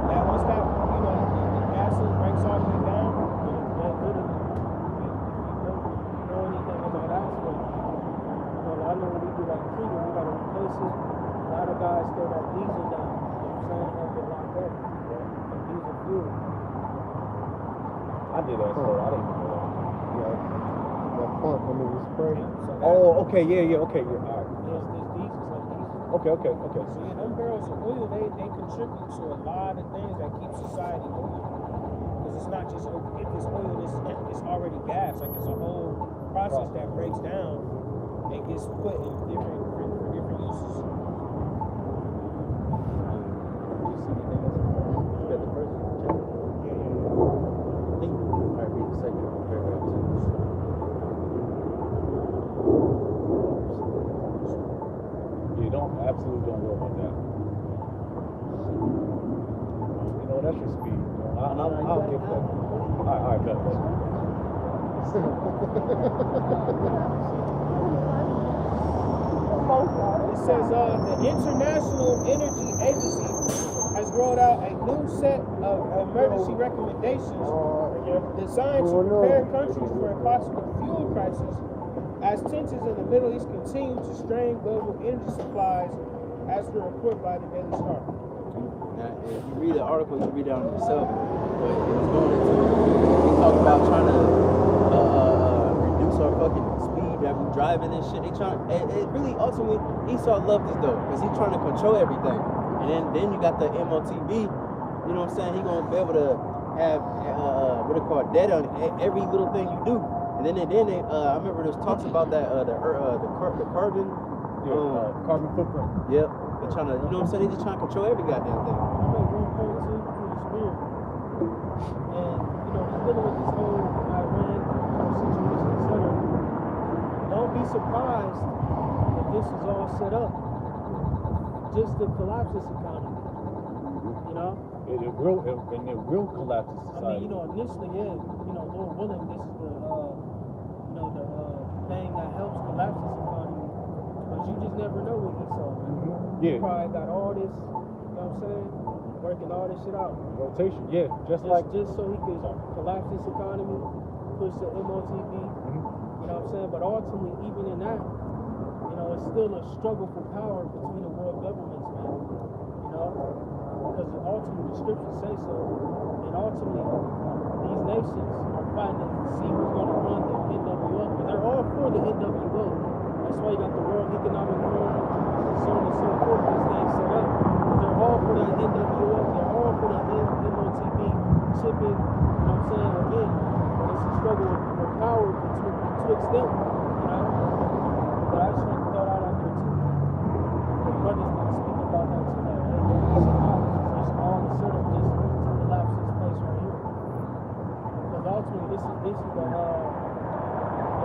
That once that, the gasoline breaks all the way down, literally, you know anything about asphalt. I know when we do like treating, we gotta replace it. A lot of guys throw that diesel down. You know what I'm saying? It has been locked up. And diesel fuel. I did that, so I didn't even know that. Yeah. That pump, the spray. So that, Oh, okay, yeah, okay, yeah, all right. There's diesel, it's like diesel. Okay. So yeah, them barrels of oil, they contribute to a lot of things that keep society moving. Because it's not just, if it's oil, it's already gas. Like it's a whole process that breaks down and gets put in different uses. Absolutely don't worry about that. That's your speed. I'll give that. All right, bet. It says the International Energy Agency has rolled out a new set of emergency recommendations designed to prepare countries for a possible fuel crisis as tensions in the Middle East continue to strain global energy supplies, as per a report by the Daily Star. Now, if you read the article, you read it on yourself, but it was going into, we talk about trying to reduce our fucking speed that we driving and shit. They trying, it really ultimately, Esau loved this though, because he's trying to control everything. And then you got the MOTV, you know what I'm saying? He gonna be able to have, what they call data on every little thing you do. And And then they I remember there's talks about that the carbon. Carbon footprint. Yep. They're trying to, you know what I'm saying? They just trying to control every goddamn thing. I make one point too, it's weird. And you know, he's dealing with this whole Iran situation, etc. Don't be surprised if this is all set up just to collapse this economy. You know? It will collapse the society. I mean, you know, initially, yeah, you know, Lord willing, this is the you know, the thing that helps collapse this economy. But you just never know with Esau, man. Yeah. He probably got all this, you know what I'm saying? Working all this shit out. Rotation, yeah. Just Just so he could collapse this economy, push the MOTV, you know what I'm saying? But ultimately, even in that, you know, it's still a struggle for power between the world governments, man. You know? Because ultimately, the scriptures say so. And ultimately, these nations are fighting to see who's going to run the NWO. Because they're all for the NWO. That's why you got the World Economic Forum, so on and so forth, this thing set up. Because they're all for that NWO. They're all for that MOTV shipping. You know what I'm saying? Again, it's a struggle for power betwixt them. You know? But I just want to throw that out there too. The brothers been speaking about that too. Like, hey, it's all the setup just to collapse this place right here. Because ultimately, this is the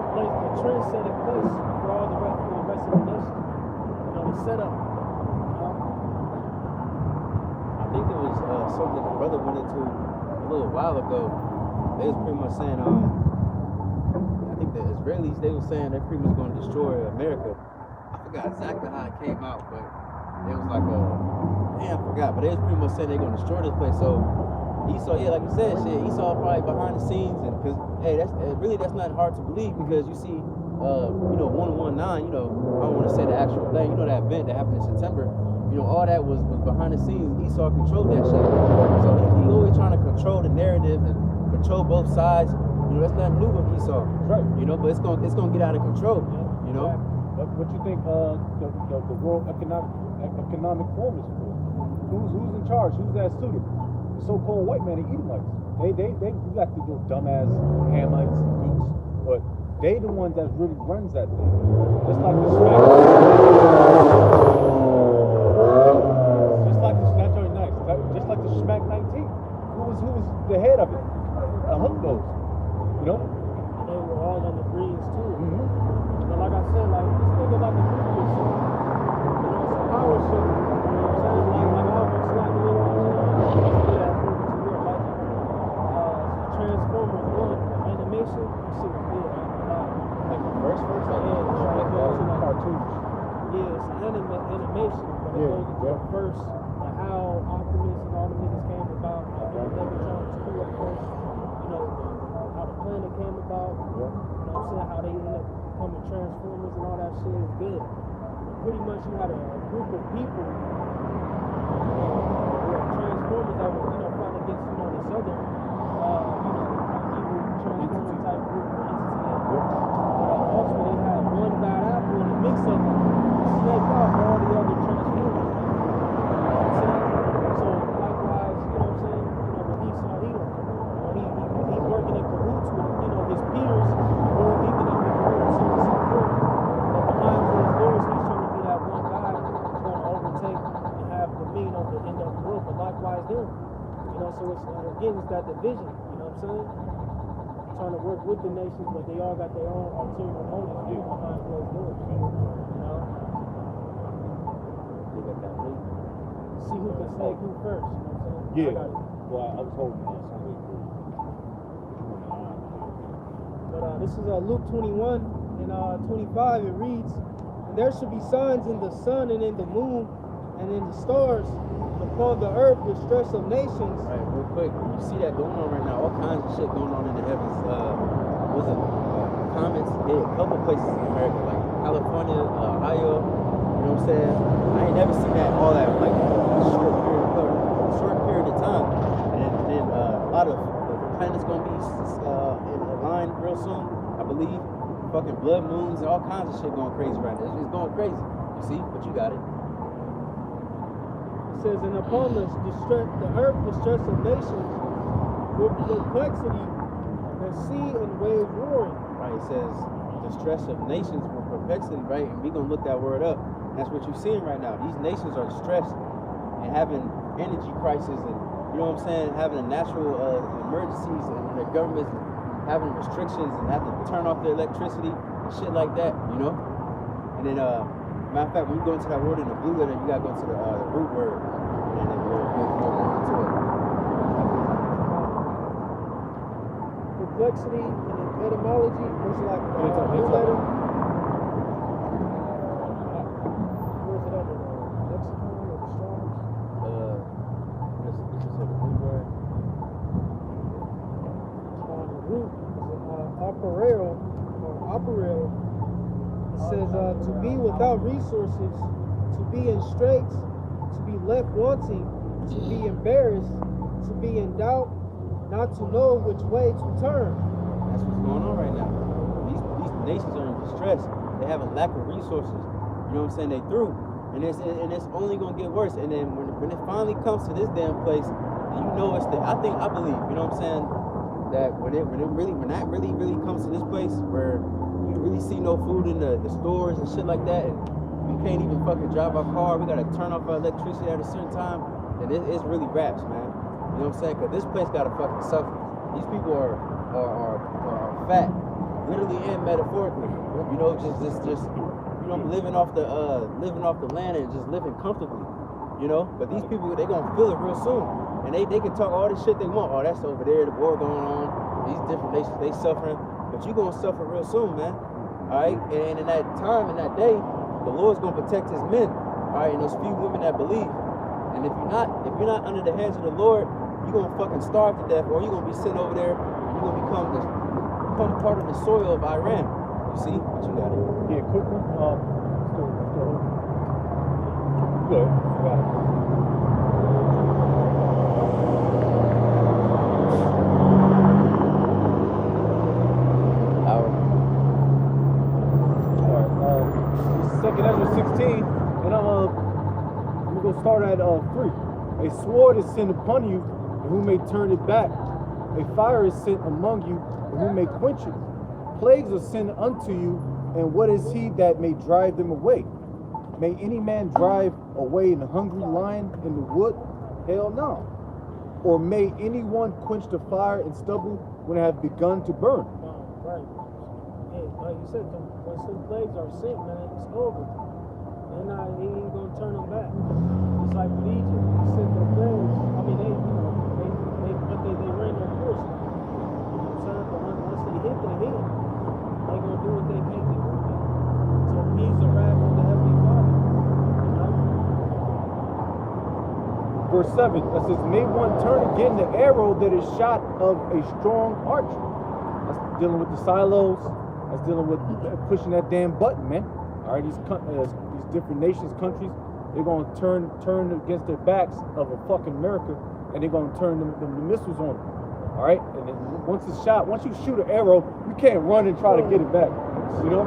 place, the trend-setting place for all the rest of the nation. You know, the setup. I think there was something the brother went into a little while ago. They was pretty much saying, I think the Israelis, they were saying they're pretty much going to destroy America. I forgot exactly how it came out, but it was like I forgot, but they was pretty much saying they're going to destroy this place. So Esau, yeah, like you said, shit, Esau probably behind the scenes, and because that's not hard to believe, because you see, you know, 119, you know, I don't want to say the actual thing, you know, that event that happened in September, you know, all that was behind the scenes. Esau controlled that shit, so he's always trying to control the narrative and control both sides. You know, that's nothing new with Esau, Right. You know, but it's gonna get out of control. You know. What you think the World Economic Forum is for? Who's in charge? Who's that suitor? The so-called white man, the Edomites. They you got the little dumbass Hamites and Dukes, but they the ones that really runs that thing. Just like the Schmack. Just like the Schmack 19. Who was the head of it? Hook those. You know? And they were all on the breeze too. But like I said, like this nigga like a nuclear shit. You know, it's a power shit. You know what I'm saying? Like I almost like a little Transformers 1 animation, that shit was good, man. Like the first, like cartoons. Yeah, it's animation, but it goes into the first, like how Optimus and all the niggas came about, how everything was trying to screw up first, you know, how the planet came about, you know what I'm saying, how they ended up becoming Transformers and all that shit is good. Pretty much you had a group of people who were Transformers that were, you know, fighting against, you know, this other, evil Transformer type group or entity. But ultimately they had one bad apple in the mix of them. Snake out all the other Transformers. You know what I'm saying? So likewise, you know what I'm saying? You know, with Esau Edom, you know, he's working in cahoots with, you know, his peers, or economic groups, so on and so forth. But behind closed doors, he's trying to be that one guy who's going to overtake and have dominion over the end of the world. But likewise them. You know, so it's again, it's that division. You know what I'm saying? Trying to work with the nations, but they all got their own ulterior motives behind closed doors. You know? See who can snake who first. You know what I'm saying? Yeah. Well, I was hoping that somebody could. But this is Luke 21 and 25. It reads, "And there should be signs in the sun and in the moon and in the stars, upon the earth with stress of nations." All right, real quick, you see that going on right now, all kinds of shit going on in the heavens. Comets hit a couple places in America, like California, Ohio, you know what I'm saying? I ain't never seen that, all that, like, short period of time. And then a lot of the planets gonna be in a line real soon, I believe. Fucking blood moons and all kinds of shit going crazy right now. It's going crazy. You see? But you got it. It says, "And upon the earth distress of nations, with perplexity, the sea and waves roaring." right? It says the stress of nations were perplexity, right? And we're gonna look that word up. And that's what you're seeing right now. These nations are stressed and having energy crisis, and you know what I'm saying, having a natural emergencies, and their governments having restrictions and have to turn off their electricity and shit like that, you know. And then matter of fact, when you go into that word in the blue letter, you gotta go to the root word, and then we'll go into it. Complexity and etymology was like It's a- blue it's a- letter. Where's it at? Lexicon or the Strong's? This is a root word. The root is operero or operero. It says to be without resources, to be in straits, to be left wanting, to be embarrassed, to be in doubt, not to know which way to turn. That's what's going on right now. These nations are in distress. They have a lack of resources. You know what I'm saying? They through, and it's only gonna get worse. And then when it finally comes to this damn place, then you know it's the. I believe. You know what I'm saying? That when that really comes to this place where you really see no food in the stores and shit like that, and we can't even fucking drive our car. We gotta turn off our electricity at a certain time. And it's really raps, man. You know what I'm saying? Because this place gotta fucking suffer. These people are fat, literally and metaphorically. You know, just you know, living off the land and just living comfortably. You know, but these people, they gonna feel it real soon, and they can talk all this shit they want. Oh, that's over there, the war going on. These different nations, they suffering, but you gonna suffer real soon, man. All right, and in that time, in that day, the Lord's gonna protect His men. All right, and those few women that believe. And if you're not under the hands of the Lord, you're gonna fucking starve to death, or you're gonna be sitting over there and you're gonna become part of the soil of Iran. You see? But you got it. Yeah, quick one. Good. Got it. Second Ezra 16, and we're gonna start at 3. A sword is sent upon you, and who may turn it back? A fire is sent among you, and who may quench it? Plagues are sent unto you, and what is he that may drive them away? May any man drive away an hungry lion in the wood? Hell no. Or may anyone quench the fire and stubble when it have begun to burn? Right. Hey, like you said, when some plagues are sent, man, it's over. He ain't gonna turn them back. It's like with Egypt. He sent their plagues. I mean, they ran their course. You know what I'm saying? But once they hit, they hit. They gonna do what they can do. To appease the wrath of the Heavenly Father. You know? Verse 7, that says, may one turn again the arrow that is shot of a strong archer. That's dealing with the silos. That's dealing with pushing that damn button, man. All right, these different nations, countries, they're going to turn against their backs of a fucking America, and they're going to turn the missiles on them. All right, and then once it's shot, once you shoot an arrow, you can't run and try to get it back. You know,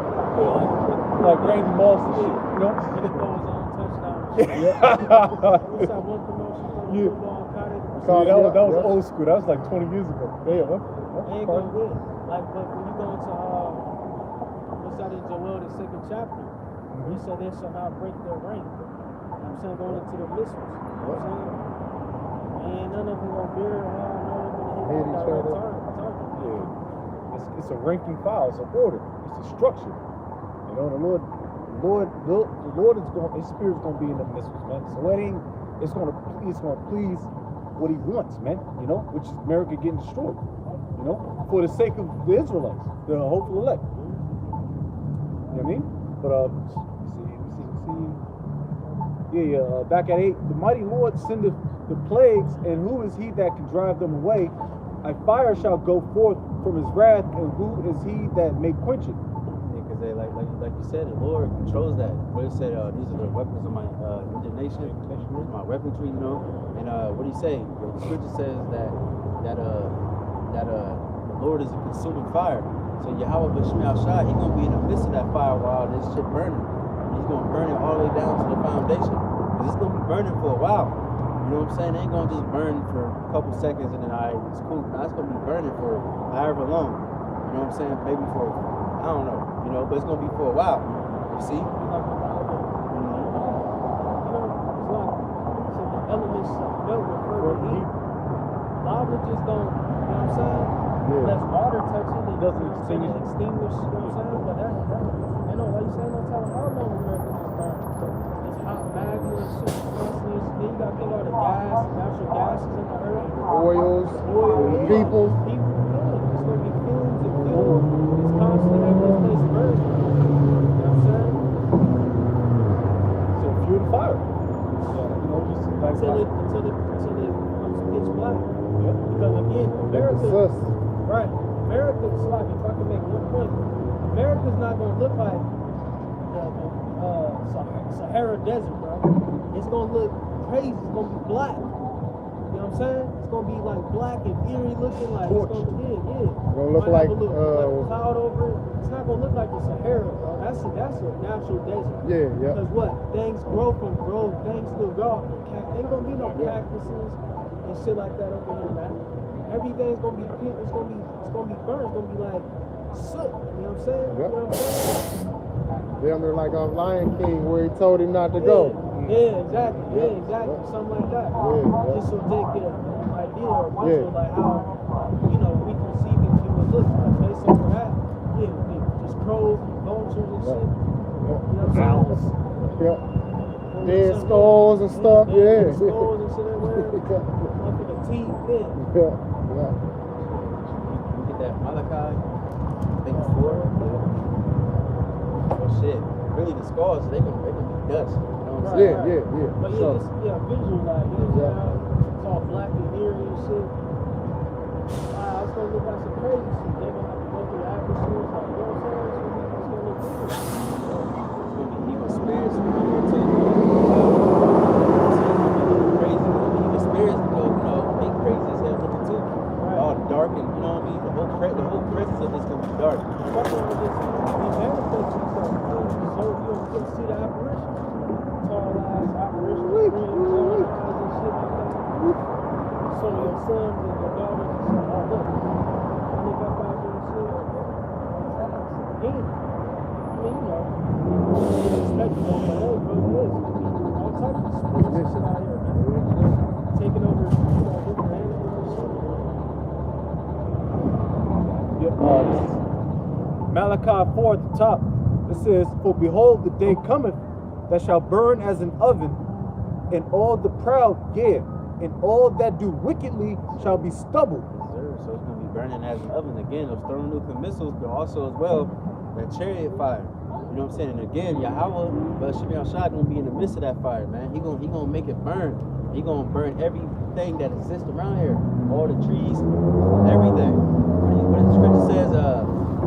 like Randy Moss and shit. You know. And it goes on touchdown. Yeah. What's that one promotion for the Yeah. football cottage? Yeah, that was old school. That was like 20 years ago. Yeah, what? They ain't gonna win. Like, but when you go into what's that in Joel, the 2nd chapter, he said they shall not break their rank. You know what I'm saying? Going into the missiles. You know what I'm saying? And none of them gonna bear Hit each other. Yeah. It's a ranking file. It's an order. It's a structure. You know, the Lord is going. His spirit's going to be in the missiles, man. So it's going to please what He wants, man. You know, which is America getting destroyed. You know, for the sake of the Israelites, the hopeful elect. You know what I mean? But see. Back at 8, the mighty Lord sendeth the plagues, and who is he that can drive them away? A fire shall go forth from his wrath, and who is he that may quench it? Because they like you said, the Lord controls that. But it said these are the weapons of my indignation, my weaponry, you know. And what do you say? The scripture says that the Lord is a consuming fire. So Yahweh B'Shemel Shai, He's gonna be in the midst of that fire while this shit burning. He's gonna burn it all the way down to the foundation. Because it's gonna be burning for a while. You know what I'm saying? It ain't gonna just burn for a couple seconds and then it's cool. Now it's gonna be burning for however long. You You know what I'm saying? Maybe for, I don't know, you know, but it's gonna be for a while. You see? It's like the lava. You know, it's like so the elements melt with further heat. Lava just don't, you know what I'm saying? Yeah. Less water touch it, it Doesn't extinguish, you know what I'm saying? But that I know, like you saying, no telling how long America just burned. It's hot magma and shit constantly. Then you gotta think all the gas, natural gases in the earth. Oils, Oil, people. yeah. It's gonna be fumes and fuel. It's constantly having this place burn. You know what I'm saying? So fuel the fire. So, you know, just like Until it becomes pitch black. Yep. Because again, America, Sus. right? America, it's like if I can make one point, America's not gonna look like the Sahara Desert, bro. It's gonna look crazy. It's gonna be black. You know what I'm saying? It's gonna be like black and eerie looking, like it's gonna be, Gonna look Might like, have a little cloud over it. It's not gonna look like the Sahara, bro. That's a natural desert. Yeah, yeah. Because what? Things grow from growth. Things still grow. Ain't gonna be no cactuses and shit like that over here, man. Everything's gonna be pink. It's gonna be burnt. It's gonna be like soot. You know what I'm saying? Yep. You know what I'm saying? Damn near like on Lion King where he told him not to go. Yeah, exactly. Yeah, exactly. Something like that. Yeah. Just so they get an idea or a Yeah. visual like how, you know, we conceive it would look. Like based on that, just crows and vultures and shit. You know what I'm saying? Yep. Dead skulls and stuff, yeah. Dead skulls and shit everywhere. Motherfucking teeth, yeah. Yeah, yeah. You get that Malachi, I think 4. Oh shit. Really the scars, they gonna be dust. You know what I'm saying? Yeah. But yeah, So, visual like, Yeah. it's all black and eerie and shit. It's gonna look like some crazy shit. They're gonna have to go through the atmosphere, like, you know what I'm saying? It's gonna look weird. It's gonna be evil spirits around here too. Crazy. Evil spirits, you know, they crazy as hell looking too. All dark and, you know what I mean? The whole presence of this gonna be dark. Fucking with this, these manifestations and stuff, so you can see the apparition. Tall ass apparition, green, tall eyes and shit like that. Some of your sons and your daughters and shit. Oh, look. Look up out there and shit. Again. I mean, you know, you expect it, but hey, bro, it is. All types of spirits and shit out here, man. Taking over, you know, different animals and shit. Malachi 4 at the top, it says, "For behold, the day cometh that shall burn as an oven, and all the proud, yea, and all that do wickedly shall be stubble." Yes, sir. So it's gonna be burning as an oven again. Those thermonuclear missiles, but also as well that chariot fire. You know what I'm saying? And again, Yahweh, but Shimei Shai gonna be in the midst of that fire, man. He gonna make it burn. He gonna burn everything that exists around here, all the trees, everything. What the scripture says,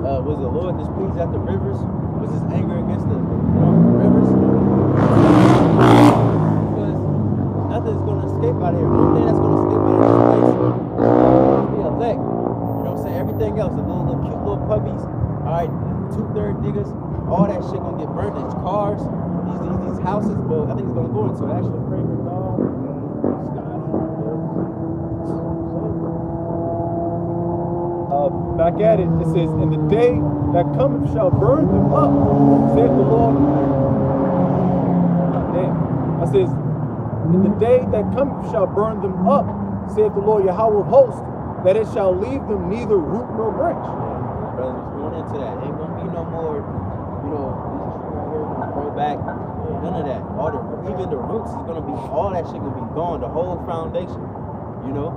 was the Lord displeased at the rivers? Was his anger against the rivers? Because nothing's gonna escape out of here. The only thing that's gonna escape out of this place is the elect. You know what I'm saying? Everything else, the little cute little puppies, all right, 2/3 niggas, all that shit gonna get burnt. These cars, these houses, but I think it's gonna go into actually fragrant dog. Back at it, it says, "And the day that cometh shall burn them up, saith the Lord." God damn. I says, "In the day that cometh shall burn them up, saith the Lord Yahweh of hosts, that it shall leave them neither root nor branch." Yeah, brothers, going into that. Ain't gonna be no more, you know, these trees right here gonna grow back. None of that. Even the roots is gonna be, all that shit gonna be gone. The whole foundation, you know.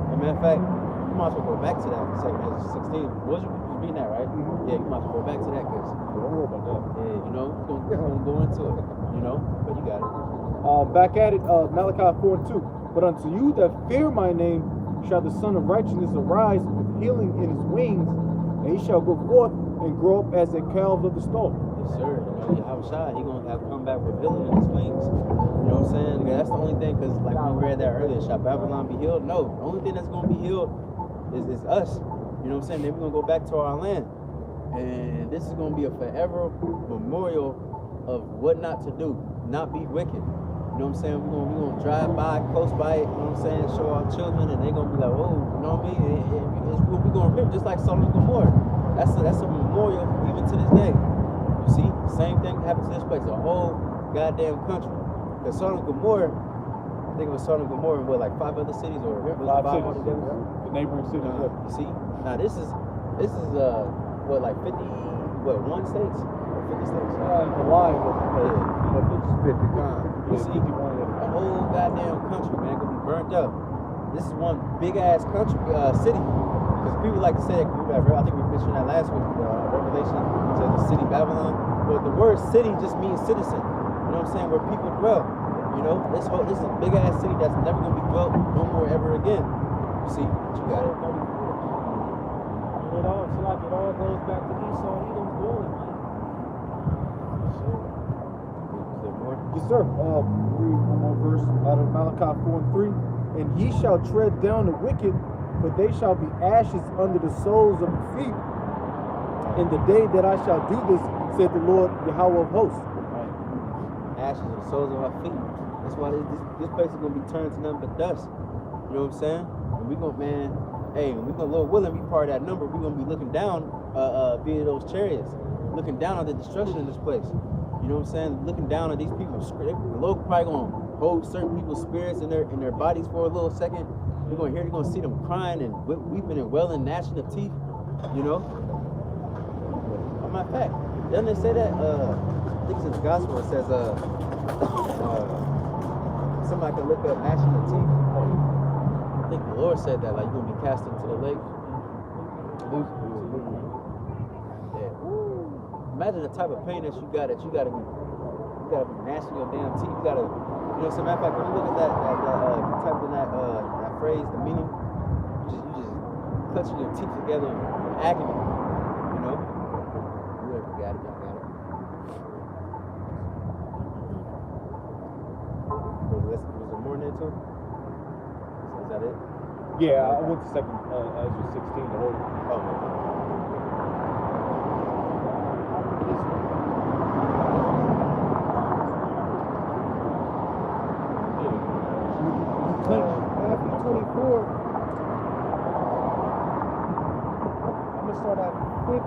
As a matter of fact, you might as well go back to that in 2 16. Was you reading that, right? Yeah, you might as well go back to that because Don't worry about that. yeah, you know, it's gonna go into it, you know. But you got it. Back at it, Malachi 4 and 2. "But unto you that fear my name shall the Son of Righteousness arise with healing in his wings, and he shall go forth and grow up as a calf of the stall." Yes, sir. You know, Yahweh Shai, he gonna have come back with healing in his wings. You know what I'm saying? Yeah, that's the only thing, because like we read that earlier, shall Babylon be healed? No, the only thing that's gonna be healed is us. You know what I'm saying? Then we're gonna go back to our land. And this is gonna be a forever memorial of what not to do, not be wicked. You know what I'm saying? We're gonna drive by, close by it, you know what I'm saying, show our children, and they're gonna be like, oh, you know what I mean? We're gonna remember, just like Sodom and Gomorrah. That's a memorial even to this day. You see, same thing happens to this place, a whole goddamn country. Because Sodom and Gomorrah, I think it was Sodom and Gomorrah and what, like 5 other cities, or was it 5 cities. altogether? The neighboring cities. You see, now this is what, like 1 states or 50 states? Hawaii, Yeah. it's 50. You see, a whole goddamn country, man, gonna be burnt up. This is one big ass country, city. Because people like to say that, I think we mentioned that last week, Revelation says the city Babylon. But the word city just means citizen. You know what I'm saying? Where people dwell. You know, this is a big ass city that's never gonna be dwelt no more ever again. You see, what you got it. And it all goes back to Esau and Edom's dwelling, man. Is there more? Yes, sir. Read one more verse out of Malachi 4:3. And ye shall tread down the wicked, for they shall be ashes under the soles of your feet. In the day that I shall do this, said the Lord, Yahweh of hosts. Right. Ashes of the soles of our feet. That's why this place is gonna be turned to nothing but dust. You know what I'm saying? And we gonna, man, hey, we gonna, Lord willing, be part of that number. We gonna be looking down via those chariots, looking down on the destruction in this place. You know what I'm saying? Looking down on these people. The Lord probably gonna hold certain people's spirits in their bodies for a little second. You're gonna see them crying and weeping and wailing, gnashing of teeth. You know. As a matter of fact, doesn't it say that? I think it's in the gospel. It says somebody can look up gnashing of teeth. I think the Lord said that, like, you're gonna be cast into the lake. Yeah. Imagine the type of pain that you gotta be gnashing your damn teeth. You gotta, you know, as a matter of fact, when you look at that type of that phrase, the meaning, you just clutching your teeth together in agony. You know? Whoever got it, y'all got it. Was there more than that too? Is that it? Yeah, I went to second Ezra 16 the whole. Oh, Matthew 24. I'm gonna start at 5.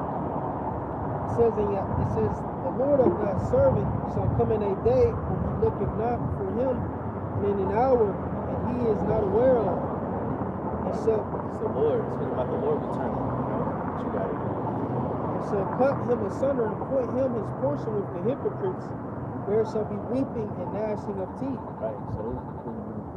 It says, the Lord of thy servant shall come in a day when he looketh not for him, and in an hour, and he is not aware of. He shall, it's the Lord. It's about the Lord returning. You know? But you got it. and shall cut him asunder and appoint him his portion with the hypocrites. There shall be weeping and gnashing of teeth. Right. So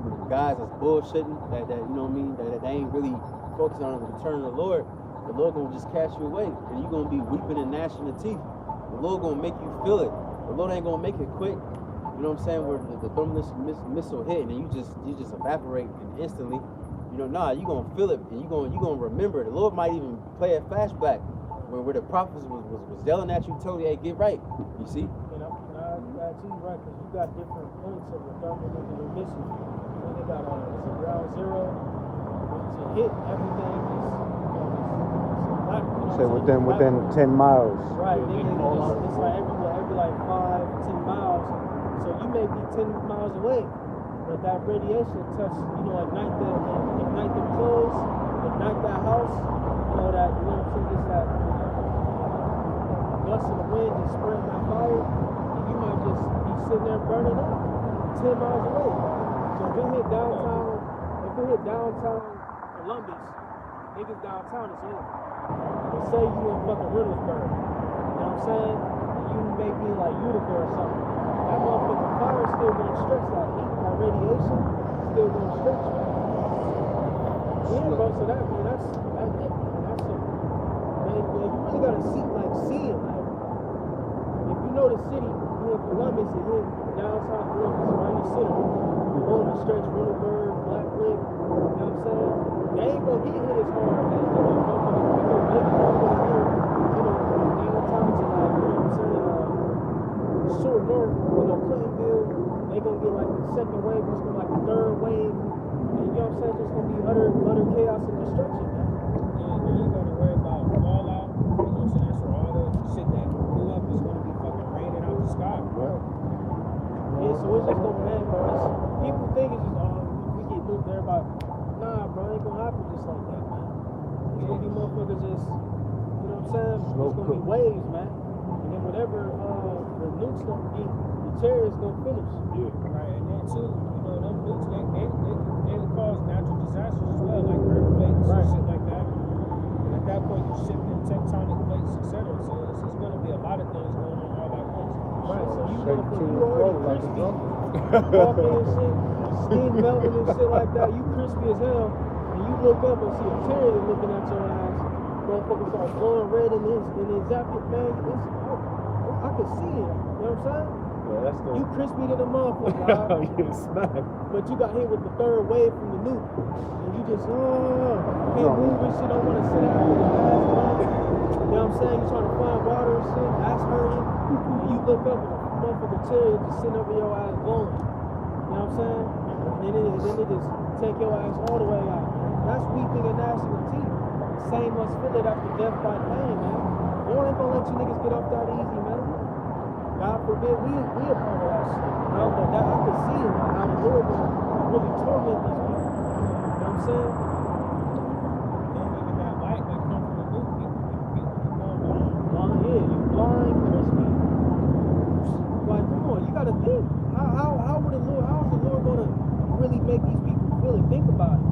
those guys that's bullshitting, that you know what I mean, that they ain't really focusing on the return of the Lord gonna just cast you away, and you're gonna be weeping and gnashing the teeth. The Lord gonna make you feel it. The Lord ain't gonna make it quick. You know what I'm saying? Where the thermal missile hit, and then you just evaporate and instantly. You know, nah, you gonna feel it, and you gonna remember. The Lord might even play a flashback where the prophets was yelling at you, telling you, hey, get right. You see? And I got you right, because you got different points of the thermal missile. When they got it's a ground zero, to hit everything is Say within 10 miles. right. It's like every like 5-10 miles. So you may be 10 miles away, but that radiation touch, ignite the clothes, ignite that house, what I'm saying, it's that gust of the wind just spreading that fire, and you might just be sitting there burning up 10 miles away. So if it hit downtown Columbus, niggas downtown is in. But say you in fucking Reynoldsburg, you know what I'm saying? And you may be like Utica or something. That motherfucking fire is still gonna stretch that heat, that radiation still gonna stretch you. Yeah, bro, so that's a man, you really gotta see it. Like, if you know the city, you in Columbus, and hit downtown Columbus, right in the center, you're going to stretch Reynoldsburg, Black Lake, you know what I'm saying? They ain't gonna get hit as hard as from downtown to like, short north, Clintonville, they gonna get like the second wave, it's gonna be like the third wave, and you know what I'm saying? It's gonna be utter chaos and destruction, man. Yeah, you ain't gotta worry about fallout. You know what I'm saying? That's where all the shit that blew up is gonna be fucking raining out the sky. Right. Yeah, so it's just gonna man, bro. People think it's just, we get nuked, everybody. Nah, bro, it ain't gonna happen just like that, man. It's gonna be motherfuckers just, you know what what I'm saying? Slow It's gonna be cook. waves, man. And then whatever the nukes gonna get, the chariot's gonna finish. Yeah. Right, and then too, you know, them nukes, they cause natural disasters as well, like earthquakes and shit like that. And at that point, you shift in tectonic plates, etc. So it's going to be a lot of things going on all at once. Right, so you Shake go to from and you already fro like a crispy, drum. walking and shit, steam melting and shit like that. You crispy as hell, and you look up and see a chariot looking at your ass. Motherfucker start glowing red in his jacket, man. I can see it. You know what I'm saying? Yeah, that's the. You crispy to the motherfucker, dog. Yeah, smack. But you got hit with the third wave from the nuke. And you just, can't move and shit, don't want to sit down with your ass down. You know what I'm saying? You trying to find water and shit, ass hurting. And you look up and the motherfucker chariot just sitting over your ass glowing. You know what I'm saying? And then it just take your ass all the way out. That's weeping and gnashing of teeth. The same must feel it after death by pain, man. Lord ain't gonna let you niggas get off that easy, man. God forbid we a part of that shit. You know, but that I could see it, like how the Lord gonna really torment these people. You know what I'm saying? Then even that light that comes from the nuke, get going blind. Yeah, you blind, crispy. Like, come on, you gotta think. How would the Lord? How is the Lord gonna really make these people feel it? Think about it.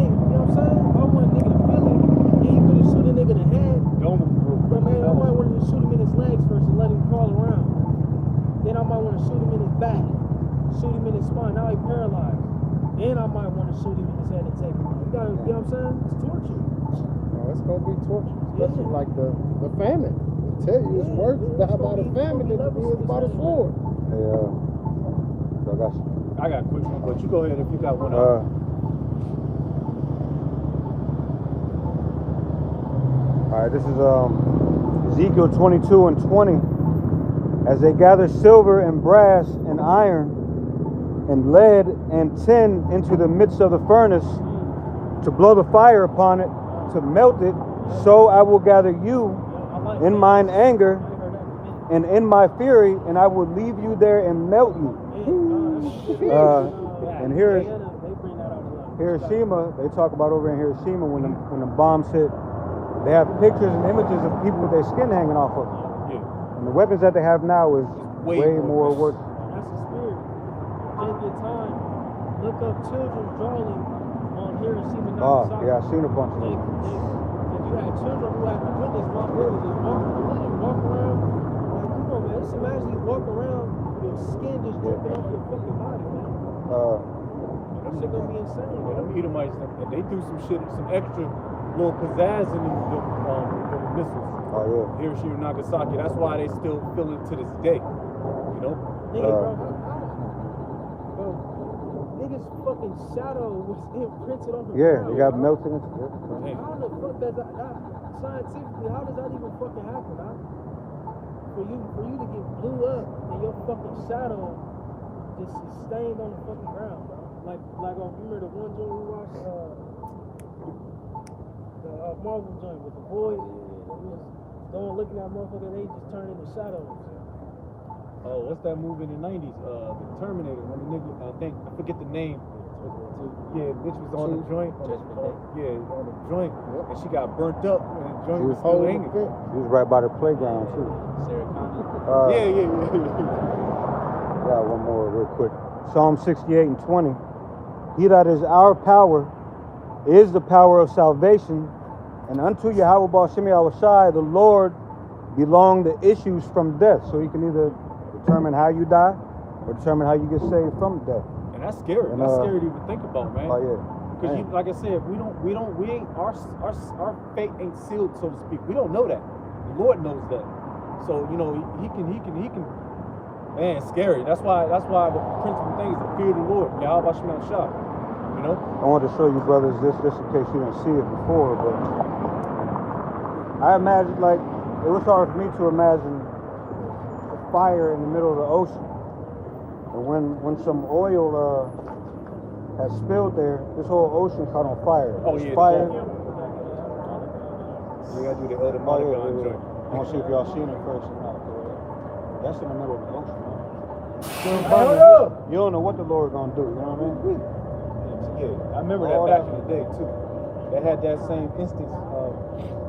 You know what I'm saying? If I want a nigga to feel it, yeah, you could shoot a nigga in the head. Don't move real But quick. man, I might want to shoot him in his legs first and let him crawl around. Then I might want to shoot him in his back, shoot him in his spine. Now he's paralyzed. Then I might want to shoot him in his head and take him out. You gotta, you know what I'm saying? It's torture. No, it's gonna be torture, especially Yeah. like the famine. I tell you, it's Yeah, worse yeah, to die it's by gonna the be- famine it's than gonna to be be by the levels to sword. Hey, I got a quick one, but you go ahead if you got one. All right, this is Ezekiel 22 and 20. As they gather silver and brass and iron and lead and tin into the midst of the furnace to blow the fire upon it, to melt it, so I will gather you I like in that. mine anger I ain't heard that in a minute. and in my fury, and I will leave you there and melt you. And here- they bring that out a lot. Hiroshima, they talk about over in Hiroshima when the bombs hit, they have pictures and images of people with their skin hanging off of them. Yeah. And the weapons that they have now is Way way more more work. That's the spirit. Take your time. Look up children drawing on Hiroshima, Oh, Nagasaki. yeah, I seen a bunch of If them. you had children who had to witness motherfuckers just walk around, like, come on, man. Just imagine you walk around, your skin just dripping off your fucking body, man. That shit gonna be insane, Yeah, man. them Edomites, they threw some shit, some extra little pizzazz in the missiles. Oh, yeah. Hiroshima and Nagasaki. That's why they still feel it to this day. You know? Nigga, bro, niggas fucking shadow was imprinted on the Yeah, ground, they got bro. melted into it. Hey, How the fuck does that scientifically, how does that even fucking happen, huh? For you to get blew up and your fucking shadow just is stained on the fucking ground, bro. Like remember the one joint we watched, the Marvel joint with the boy, he was going looking at motherfuckers, they just turned into shadows. oh, what's that movie in the 90s? The Terminator. When the nigga, I forget the name. Yeah, bitch was on the joint. Yeah, on the joint. And she got burnt up and the joint She was was still holding hanging. it. He was right by the playground, too. Sarah Connor. Yeah. Yeah, one more real quick. Psalm 68 and 20. He that is our power is the power of salvation, and unto Yahweh Ba'Shem Yahushai, the Lord, belong the issues from death. So he can either determine how you die or determine how you get saved from death. And that's scary. And, That's scary to even think about, man. Oh, yeah. Because Man. like I said, we ain't our fate ain't sealed, so to speak. We don't know that. The Lord knows that. So you know he can. Man, it's scary. That's why the principal thing is the fear of the Lord. Yahweh Shema Shah. You know. I wanted to show you brothers this in case you didn't see it before, but I imagine, like, it was hard for me to imagine a fire in the middle of the ocean. And when some oil has spilled there, this whole ocean caught on fire. Oh, There's yeah, fire. We gotta do the other Oh, money yeah. joint. I want to see if y'all seen it first or not. That's in the middle of the ocean, man. You don't know what the Lord gonna do, you know what I mean? Yeah, I remember All that back that- in the day too. They had that same instance of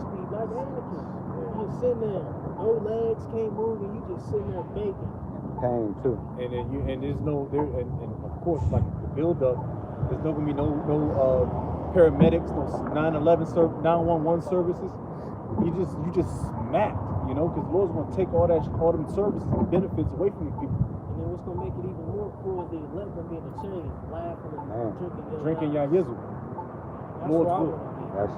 speed like Anakin. You just sitting there, no legs, can't move, and you just sitting there baking. Pain too. And then there's no there and of course like the build up, there's not gonna be no paramedics, no 911 services. You just smacked, you know, because the Lord's gonna take all them services and benefits away from these people. And then what's gonna make it even more cool is the 11 gonna be in the chain, laughing and Drinking y'all yizzle. That's Lord's where I will. wanna be. That's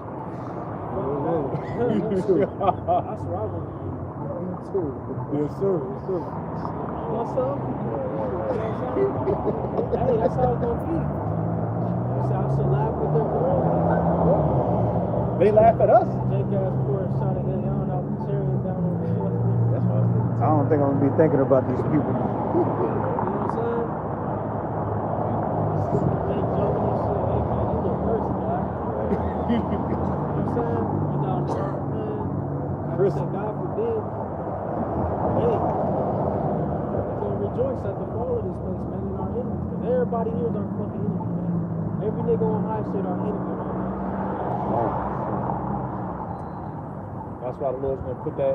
That's where I wanna be. Yes, sir. What's up? Hey, that's how it's gonna be. So I should laugh with them forever. They laugh at us. Jake ass poor shot of Leon out the chariot down on the floor. That's what I was thinking. I don't think I'm gonna be thinking about these people. You know what I'm saying? Jake joking and shit. Hey man, you look worse, man. You know what I'm saying? You down there, man. Like I said, God forbid. Hey, we're gonna rejoice at the fall of this place, man, and our enemies. Because everybody here is our fucking enemy, man. Every nigga on high shit our enemy, man. That's why the Lord's gonna put that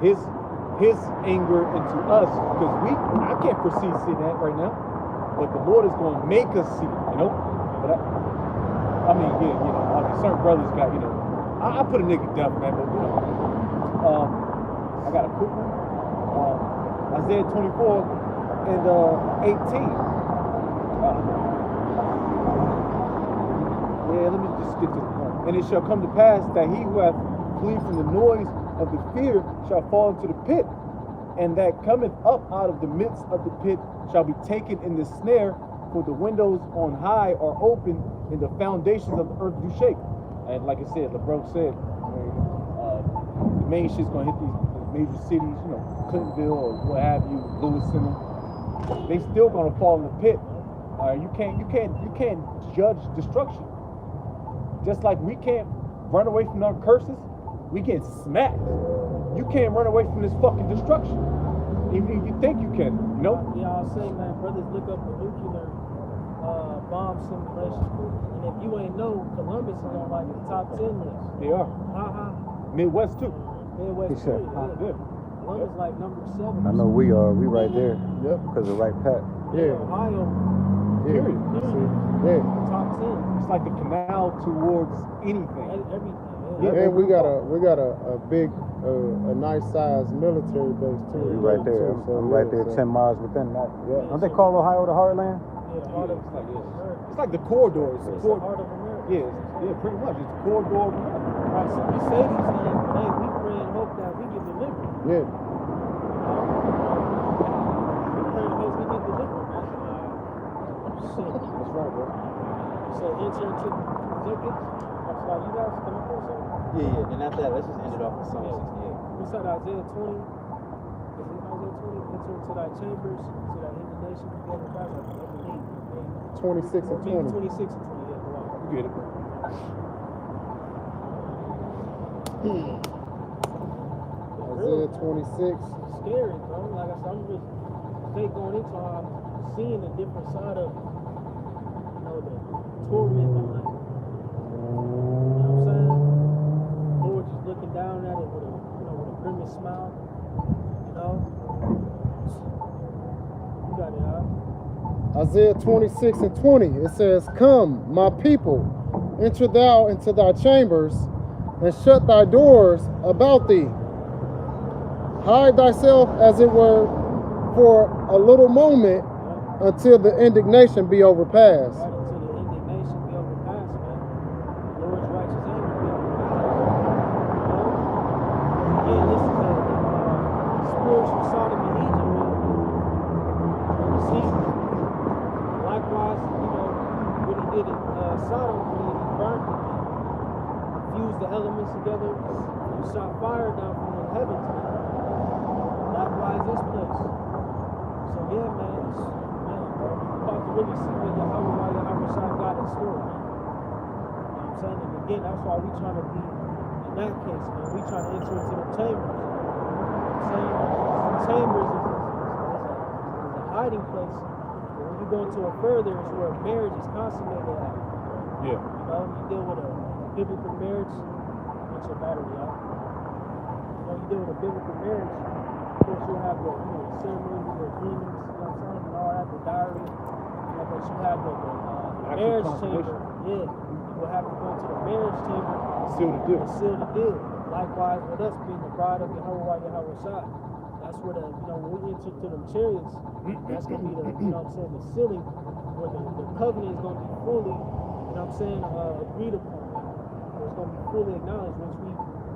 his anger into us, because I can't foresee seeing that right now, but the Lord is gonna make us see it, you know. But I mean, yeah, you know, I mean, certain brothers got, you know, I put a nigga to death, man, but you know, I got a quick one. Isaiah 24 and 18. Yeah, let me just get to the point. And it shall come to pass that he who hath flee from the noise of the fear shall fall into the pit, and that cometh up out of the midst of the pit shall be taken in the snare, for the windows on high are open, and the foundations of the earth do shake. And like I said, LeBron said, the main shit's gonna hit these major cities, you know, Clintonville or what have you, Lewiston. They still gonna fall in the pit. You can't judge destruction. Just like we can't run away from our curses, we get smacked. You can't run away from this fucking destruction. Even if you think you can, you know? Yeah, I'll say, man, brothers look up the nuclear bomb simulation. And if you ain't know, Columbus is on like the top 10 list. They are. Midwest too. Midwest He said, too, yeah. Columbus like number 7. I know we are. We right there. Yep. Because of right path. Yeah. Ohio, Period. Yeah. top 10. It's like the canal towards anything. Everything. Yeah. And we got a big, a nice sized military base too. We right there. Too, so I'm right yeah, there, so- 10 miles within that. Yeah. Don't they call Ohio the heartland? Yeah, heart of America. It's like the corridor. It's the It's the heart of America. yeah, pretty much. It's the corridor of America. Right, so we say these things, but hey, we pray and hope that we get delivered. Yeah. We pray and hope we get delivered, man. Shit. That's right, bro. So enter into the executive. That's why you guys come up with something. Yeah. Then after that, let's just end it off with Psalm 68. We said Isaiah 20. Is it Isaiah 20? Enter into thy chambers, so that in the nation be given back like every need. 26 and 20. 26 and 20, yeah, go on. You get it, bro. Isaiah 26. Scary, bro. Like I said, I'm just fake going into how I'm seeing a different side of, you know, the torment behind it. You know what I'm saying? Lord just looking down at it with a, you know, with a grimace smile. You know? You got it, huh? Isaiah 26 and 20. It says, Come, my people, enter thou into thy chambers, and shut thy doors about thee. Hide thyself as it were for a little moment until the indignation be overpassed. Right until the indignation be overpassed, man. The Lord's righteous anger be overpassed. You know? Again, this is a spiritual Sodom and Egypt, man. You see, likewise, you know, what he did in Sodom, when he burnt it, man. Fused the elements together, and shot fire down from the heavens, man. Likewise, this place. So yeah, man, it's, man, about to really see what Yahweh got in store, man. You know what I'm saying? And again, that's why we trying to be, in that case, man, we trying to enter into the chambers. You know what I'm saying? The chambers is a hiding place. But when you go into it further, it's where marriage is consummated at. Yeah. You know, you deal with a biblical marriage, you What's your battery, y'all? When you deal with a biblical marriage, of course you'll have the ceremony, the agreements, you know what I'm saying, and all that, the diary, but you have the marriage chamber. Yeah, you will have to go to the marriage chamber Seal the deal. and seal the deal. Likewise with us being the bride of Yahweh Shai. That's where when we enter to them chariots, that's going to be the sealing, where the covenant is going to be fully, agreed upon. So it's going to be fully acknowledged once we,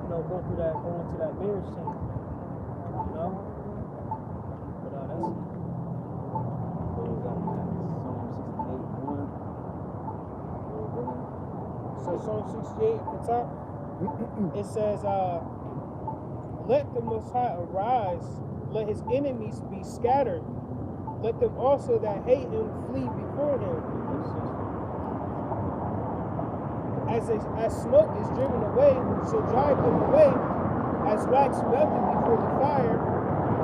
go into that marriage chamber. But that's so Psalm 68 at the top. It says, let the Most High arise, let his enemies be scattered, let them also that hate him flee before him. As smoke is driven away, so drive them away, as wax melted before the fire,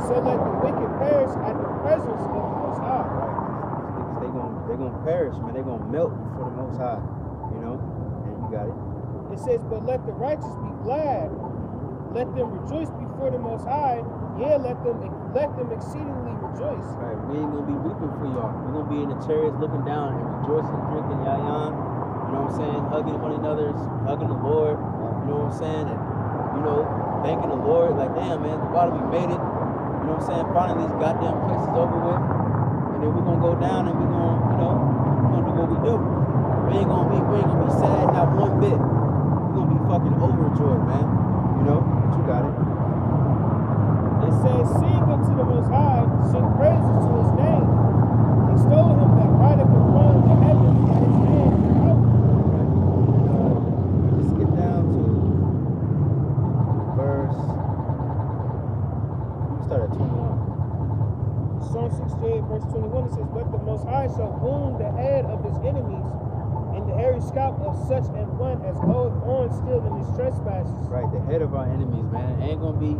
so let the wicked perish at the presence of the Most High. Right. They're gonna perish, man. They're gonna melt before the Most High, and you got it. It says, but let the righteous be glad, let them rejoice before the Most High, let them exceedingly rejoice. Right, we ain't gonna be weeping for y'all. We're gonna be in the chariots looking down and rejoicing, drinking yayan, hugging one another, hugging the Lord, and thanking the Lord, like, damn, man, the bottom, we made it, finally these goddamn places over with, and then we're gonna go down and we're gonna do what we do. We ain't gonna be sad, not one bit. We're gonna be fucking overjoyed, man. But you got it. It says, sing unto the Most High, sing praises to his name, extol him that rideth upon the heavens by his hand and out. Let's skip down to verse. We start at 21. Psalm 68, verse 21, it says, but the Most High shall wound the head of his enemies, and the hairy scalp of such an one as goeth on still in his trespasses. Right, the head of our enemies, man, ain't gonna be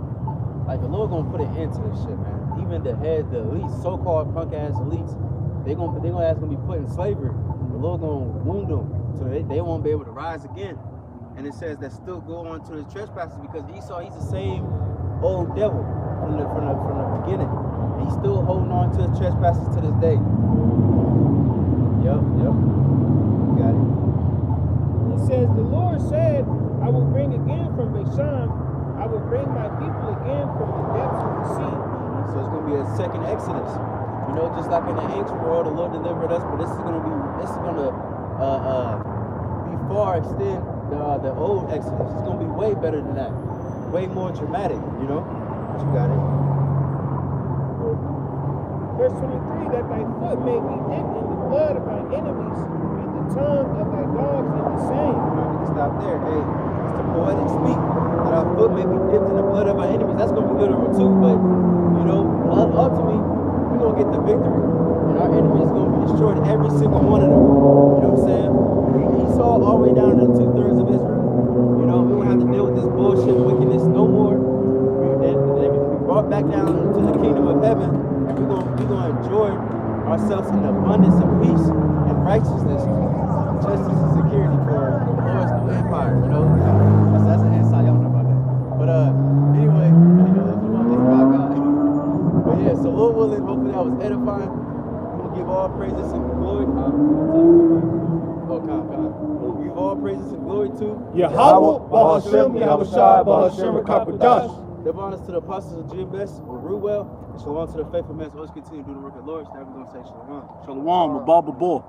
like the Lord gonna put an end to this shit, man. Even the head, the elites, so-called punk ass elites, they're gonna be put in slavery. The Lord gonna wound them so they won't be able to rise again. And it says that still go on to his trespasses because Esau, he's the same old devil from the beginning. And he's still holding on to his trespasses to this day. Yep. Got it. It says, the Lord said, I will bring again from Bashan, I will bring my people again from the depths of the sea. So it's going to be a second Exodus. Just like in the ancient world, the Lord delivered us, but this is going to be far extend the old Exodus. It's going to be way better than that. Way more dramatic, But you got it. Verse 23, that thy foot may be dipped in the blood of thine enemies, and the tongue of thy dogs in the same. We can stop there. Hey, it's the poetic speak. That our foot may be dipped in the blood of our enemies. That's going to be literal too, but, ultimately, we're going to get the victory. And our enemies are going to be destroyed, every single one of them. You know what I'm saying? Esau all the way down to 2/3 of Israel. We don't have to deal with this bullshit, wickedness no more. They're going to be brought back down to the kingdom of heaven. And we're going to enjoy ourselves in abundance of peace and righteousness, justice and security for the Lord's new empire. That's an insight. Y'all know about that. But anyway, let's rock out. But yeah, so Lord willing, hopefully that was edifying. We're gonna give all praises and glory. We'll give all praises and glory to Yahweh, Bahashem, Yahushua, Bahashem, Rakapadash. Give honors to the apostles of GMS, Ruwell, and shalom to the faithful men. So let's continue to do the work of the Lord. Now we're going to say shalom. Shalom, Baba Bo.